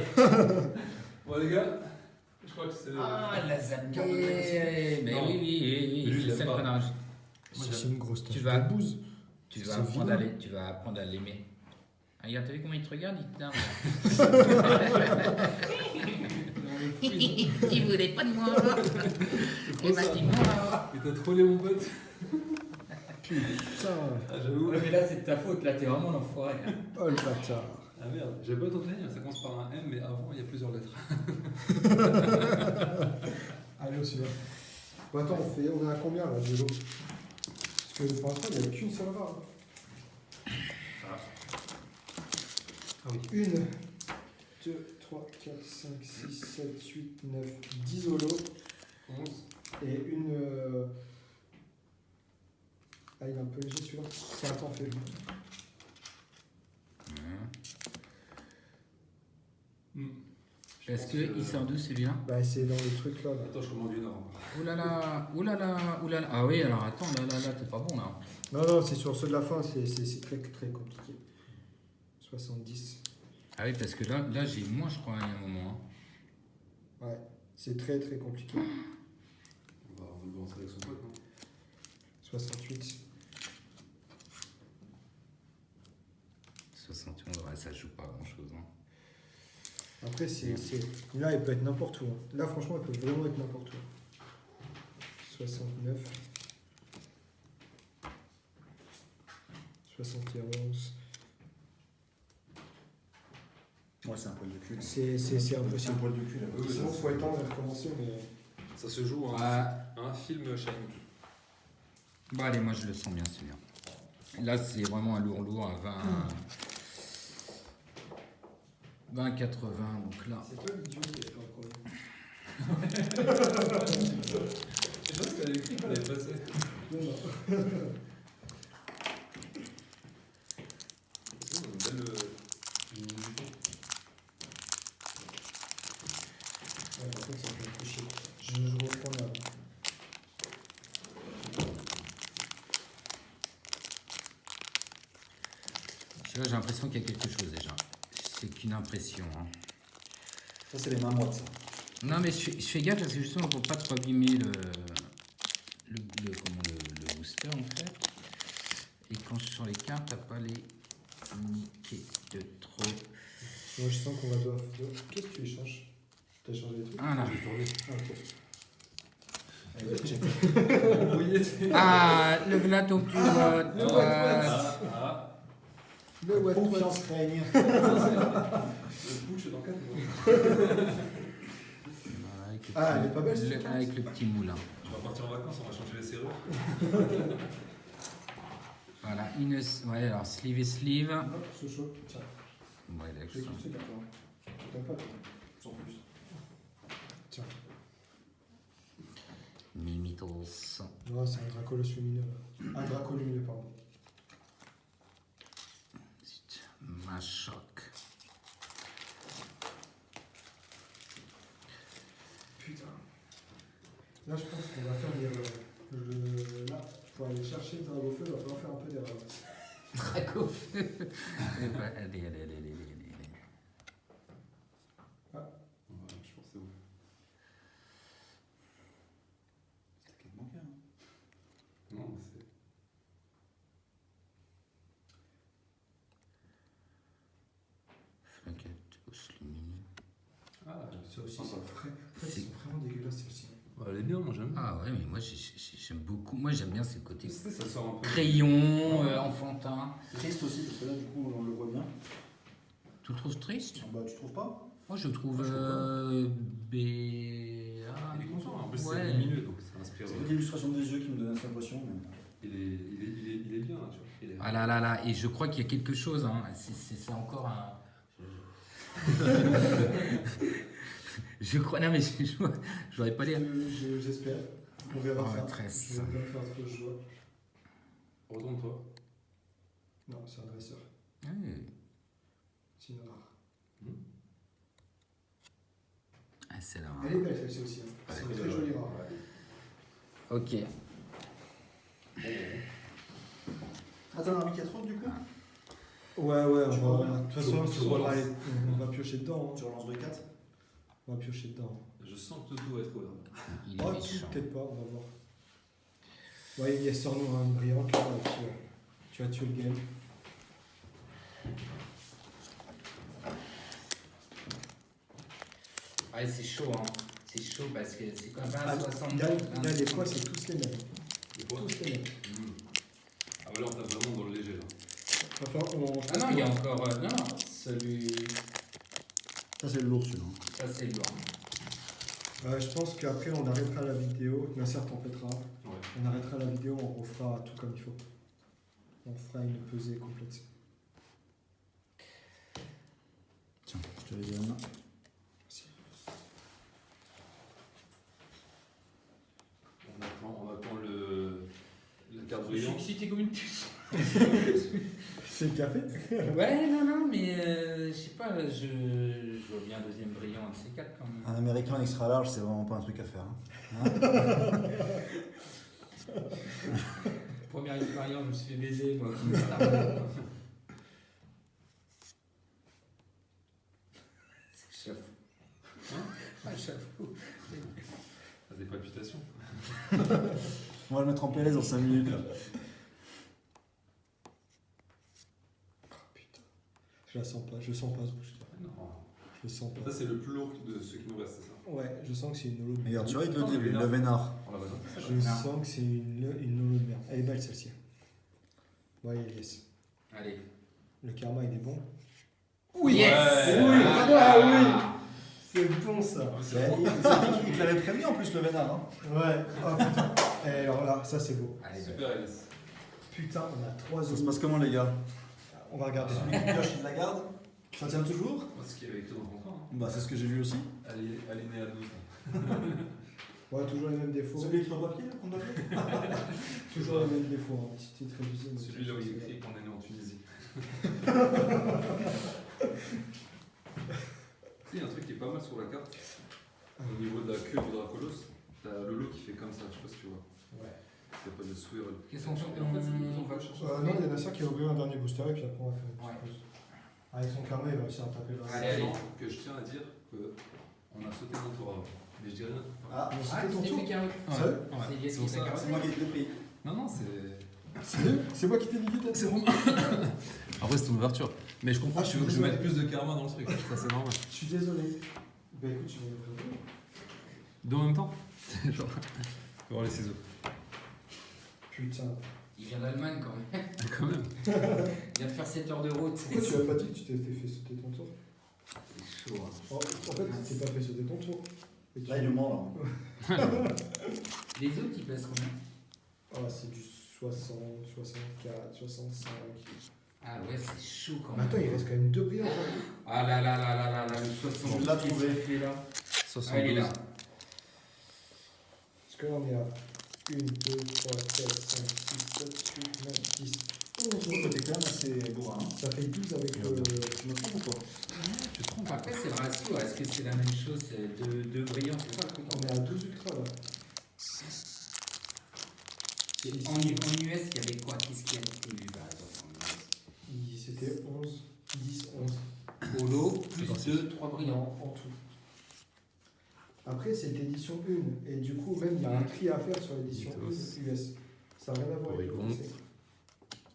Bon les gars, je crois que c'est... Ah, la zappé. Carte de présentation. Mais Non. oui, Lui, il c'est l'aime celle pas. qu'on a rajouté. Moi, C'est j'aime. une grosse tache Tu vas- de bouse. Tu C'est vas apprendre vilain. tu vas apprendre à l'aimer. Ah, regarde, t'as vu comment il te regarde? Il te nargue. Il voulait pas de moi. Il m'a dit moi. Il t'a trollé mon pote. Putain! Ah j'avoue. Ouais, mais là, c'est de ta faute. Là, t'es vraiment l'enfoiré. Oh le bâtard! Ah merde, j'avais pas entendu dire, ça commence par un M mais avant il y a plusieurs lettres. Allez, aussi bien. Bon, attends, on est à combien là, de l'eau? Parce que pour l'instant, il n'y a qu'une seule rare. Ah oui. 1, 2, 3, 4, 5, 6, 7, 8, 9, 10 holos 11. et une. Ah, il est un peu léger celui-là. C'est un temps faible. Est-ce qu'il sort d'où celui-là? Bah, c'est dans les trucs là. Attends, je commande une heure. Ouh là là, ouh là là, ouh là là. Ah oui, alors attends, là, t'es pas bon là. Non, non, c'est sur ceux de la fin, c'est très, très compliqué. 70. Ah oui, parce que là j'ai moins, je crois, il y a un moment. Hein. Ouais, c'est très, très compliqué. On va le lancer avec son pote, non? 68. 71, ouais, ça joue pas grand chose. Hein. Après, là, il peut être n'importe où. Hein. Là, franchement, il peut vraiment être n'importe où. 69. 71. Ouais, c'est un poil de cul. là. C'est C'est un impossible. poil de cul là. Oui, oui, Sinon, ça, faut étendre et recommencer, mais. Ça se joue Ouais. un film Shiny. Bon, allez, moi je le sens bien celui-là. Là, c'est vraiment un lourd à 20, 80, donc là. C'est toi l'idiot qui a fait un premier. Je sais pas si t'avais écrit qu'on avait passé. Non, non. C'est une belle luminosité. Ouais, par contre, ça fait un peu chier. Je reprends là. Je sais pas, j'ai l'impression qu'il y a quelque chose déjà. C'est qu'une impression. Hein. Ça, c'est les mains moites, ça. Non, mais je fais gaffe parce que justement, pour pas trop abîmer le booster en fait. Et quand je suis sur les cartes, t'as pas les niquer de trop. Moi, je sens qu'on va devoir. Qu'est-ce que tu échanges? T'as changé des trucs? Ah là. Je vais tourner. Ah, ok. Ah, le voilà ton petit Le what Confiance règne. Le putsch dans 4 mois. Ah, elle est pas belle, cette carte. Avec le petit moulin. On va partir en vacances, on va changer les serrures. Voilà, ouais, alors sleeve et sleeve. Non, c'est chaud. Tiens, Ouais, j'ai l'action. kiffé, d'accord. Je t'aime pas, toi. Sans plus. Tiens. Beatles. Non, c'est un Dracolos lumineux. Un Draco lumineux, pardon. Machoc. Putain. Là, je pense qu'on va faire des erreurs. Là, pour aller chercher le Dragofeu, il va falloir faire un peu d'erreur. Dragofeu. Allez. Ouais, je pense que c'est bon. C'était qu'à manquer, hein. Non, c'est. Dragofeu lumineux. Ah, Ça aussi, sympa. c'est ils sont vraiment dégueulasses, celles-ci. Bah, elle est bien, moi j'aime. Ah ouais, mais moi j'aime beaucoup. Moi j'aime bien ce côté Tu sais, ça sort un peu. crayon, enfantin. Triste aussi, parce que là, du coup, on le voit bien. Tu le trouves triste? Bah, tu trouves pas? Moi je trouve Moi, je B. Il est content, en plus Ouais. c'est lumineux donc ça inspire. C'est l'illustration des yeux qui me donne cette impression. Mais... Il est bien là, tu vois. Il est... Ah là là là, et je crois qu'il y a quelque chose, hein. C'est encore un. Je crois, non mais j'aurais pas l'air. J'espère. On verra Oh, ça. tresse. Je vais bien faire ce choix. Retourne-toi. Non, c'est un dresseur. Ouais. C'est une rare. Ah, c'est là. Elle est belle, celle-ci aussi. Hein. C'est une très jolie rare. Ok. Ah, t'en as mis 4 autres, du coup? Ouais, Tu on vois, va. De toute façon, tu relances. on va piocher dedans. Tu relances de 4? On va piocher dedans. Je sens que tout va être là. Il est Oh, méchant. peut-être pas, on va voir. Ouais, il y a sort-nous une brillante là, et puis, tu as tué le game. Ouais, c'est chaud, hein. C'est chaud parce que c'est comme Ah, 20, là, 60. les poids, c'est tous les mêmes. Les poids. Tous les mêmes. Ah bah là on tape vraiment dans le léger là. Enfin, Ah non, il y a encore. Non, celui. Ça, c'est le lourd, celui-là. Ça, c'est lourd. je pense qu'après, on arrêtera la vidéo. Nasser t'empêtera. Ouais. On arrêtera la vidéo, on refera tout comme il faut. On fera une pesée complète. Tiens, je te les donne. On attend la carte brillante. excité comme une puce. C'est le café. Ouais, non, mais je sais pas, je vois bien un deuxième brillant de C4 quand même. Un américain extra large, c'est vraiment pas un truc à faire. Hein. Première expérience, je me suis fait baiser, moi. J'avoue. Ah, j'avoue. T'as des palpitations. On va le mettre en PLS dans 5 minutes. Là. Putain. Je la sens pas, je sens pas ce booster. Non. Je le sens pas. Ça c'est le plus lourd de ceux qui nous restent, c'est ça? Ouais, je sens que c'est une holo de Regarde, merde. tu vois, il te le dit, Putain, le vénard. On la va dans ça. Je sens que c'est une holo de merde. Elle est belle celle-ci. Ouais, yes. Allez. Le karma, il est bon. Oui, yes. Oui, ah oui. C'est bon ça. Il te l'avait prévenu en plus, le vénard. Hein. Ouais. Oh putain. Et alors là, ça c'est beau. Allez, Super LS. Putain, on a 3 Ça se zones. passe comment, les gars? On va regarder. Celui qui pioche, il la garde. Ça tient toujours? Moi, ce qui est avec toi dans le contrat. Bah, c'est ce que j'ai vu aussi. Elle est née à 12 ans. Ouais, toujours les mêmes défauts. Celui qui est en papier, là, qu'on a fait? Toujours les mêmes défauts. Hein. Petite révisée. mais Celui-là où c'est- il écrit qu'on est né en Tunisie. Il y a un truc qui est pas mal sur la carte. Au niveau de la queue du Dracolos, t'as le lot qui fait comme ça, je sais pas si tu vois. Ouais. C'est pas de swirl. Qu'est-ce qu'on fait? En fait, on va chercher. Non, il y en a ça qui a ouvert un dernier booster et puis après on va faire une Ouais. petite pause. Avec son karma, il va réussir à taper dans la Allez, allez. Que je tiens à dire qu'on a sauté mon tour avant. Mais je dis rien. Ah, Mais Ah, c'était ton c'est tour. fait carré. Sérieux C'est Elias C'est qui pour fait ça, carré. c'est moi qui ai été pris. Non, non, c'est. Sérieux C'est moi qui t'ai niqué ta C'est Romain. Après, c'est ton ouverture. Mais je comprends Ah, que je tu veux que je suis mette plus de karma dans le truc. Ça, c'est normal. Je suis désolé. Bah écoute, tu vas l'ouvrir. Deux en même temps. Genre. Faut voir les ciseaux. Putain. Il vient d'Allemagne quand même. Quand même. Il vient de faire 7 heures de route. Pourquoi tu m'as pas dit que tu t'étais fait sauter ton tour? C'est chaud, hein. En fait, tu t'es pas fait sauter ton tour. Et tu- Là, il me ment, là. Les autres, ils pèsent combien? Ah, c'est du 60, 64, 65. Ah ouais, c'est chaud quand Mais même. attends, il reste quand même 2 brillants. Ah là là là là là là, le 60. Je l'ai trouvé. Fait là. 72. Ah, il est là. Parce que là, on est à 1, 2, 3, 4, 5, 6, 7, 8, 9, 10, 11. Oh, t'es quand même assez bourrin. Hein. Ça fait 12 avec le. Tu me trompes ou pas? Tu te trompes. Après, c'est le ratio. Est-ce que c'est la même chose? C'est deux brillants, c'est ça le truc? On est à 12 ultra là. En US, il y avait quoi? Qu'est-ce qui a été vu par exemple en US? C'était 11, 10, 11. Polo, plus parti. 2, 3 brillants. En tout. Après, c'est l'édition 1. Et du coup, même, il y a un tri à faire sur l'édition Mythos. 1 US. Ça n'a rien à voir avec le Oregon. français.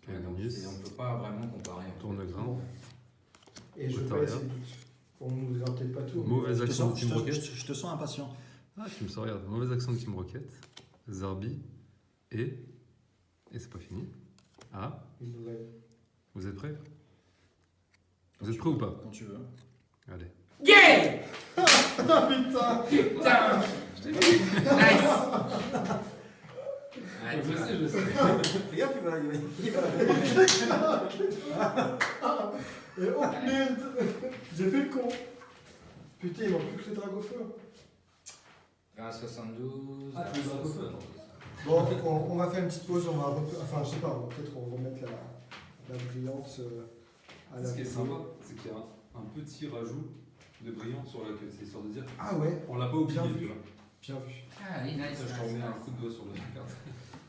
Cananis. Et on ne peut pas vraiment comparer. En fait. Tournegrain. Et je Otaria. passe ces doutes. On ne nous dira peut-être pas tout. Mauvais Je te accent de sens, Team Rocket. je te sens impatient. Ah, tu me sens, regarde. Mauvais accent de Team Rocket. Zarbi. Et c'est pas fini. Ah, Une nouvelle. vous êtes prêts? Vous êtes prêts ou pas? Quand tu veux. Allez. Yeah! Ah putain! Putain! Nice! Ouais, tu vois. je sais. Fais gaffe, il va Et oh merde! J'ai fait le con! Putain, il manque plus que les dragofeurs. 20 72. Ah, tu veux un peu, attends. Bon, on va faire une petite pause. On va enfin, je sais pas, peut-être on va remettre la brillante à la Ce qui est vidéo. sympa, c'est qu'il y a un petit rajout de brillant sur la queue. C'est histoire de dire, Ah ouais, on l'a pas oublié, Bien vu. tu vois. bien vu. Ah oui, nice. Ça, je t'en mets un coup de doigt sur la carte.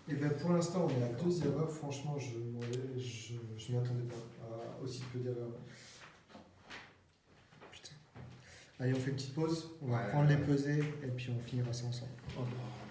Et bien pour l'instant, on est à 2 erreurs. Franchement, je m'y attendais pas à aussi peu d'erreurs. Putain. Allez, on fait une petite pause. On va Ouais, prendre les ouais. pesées et puis on finira ça ensemble.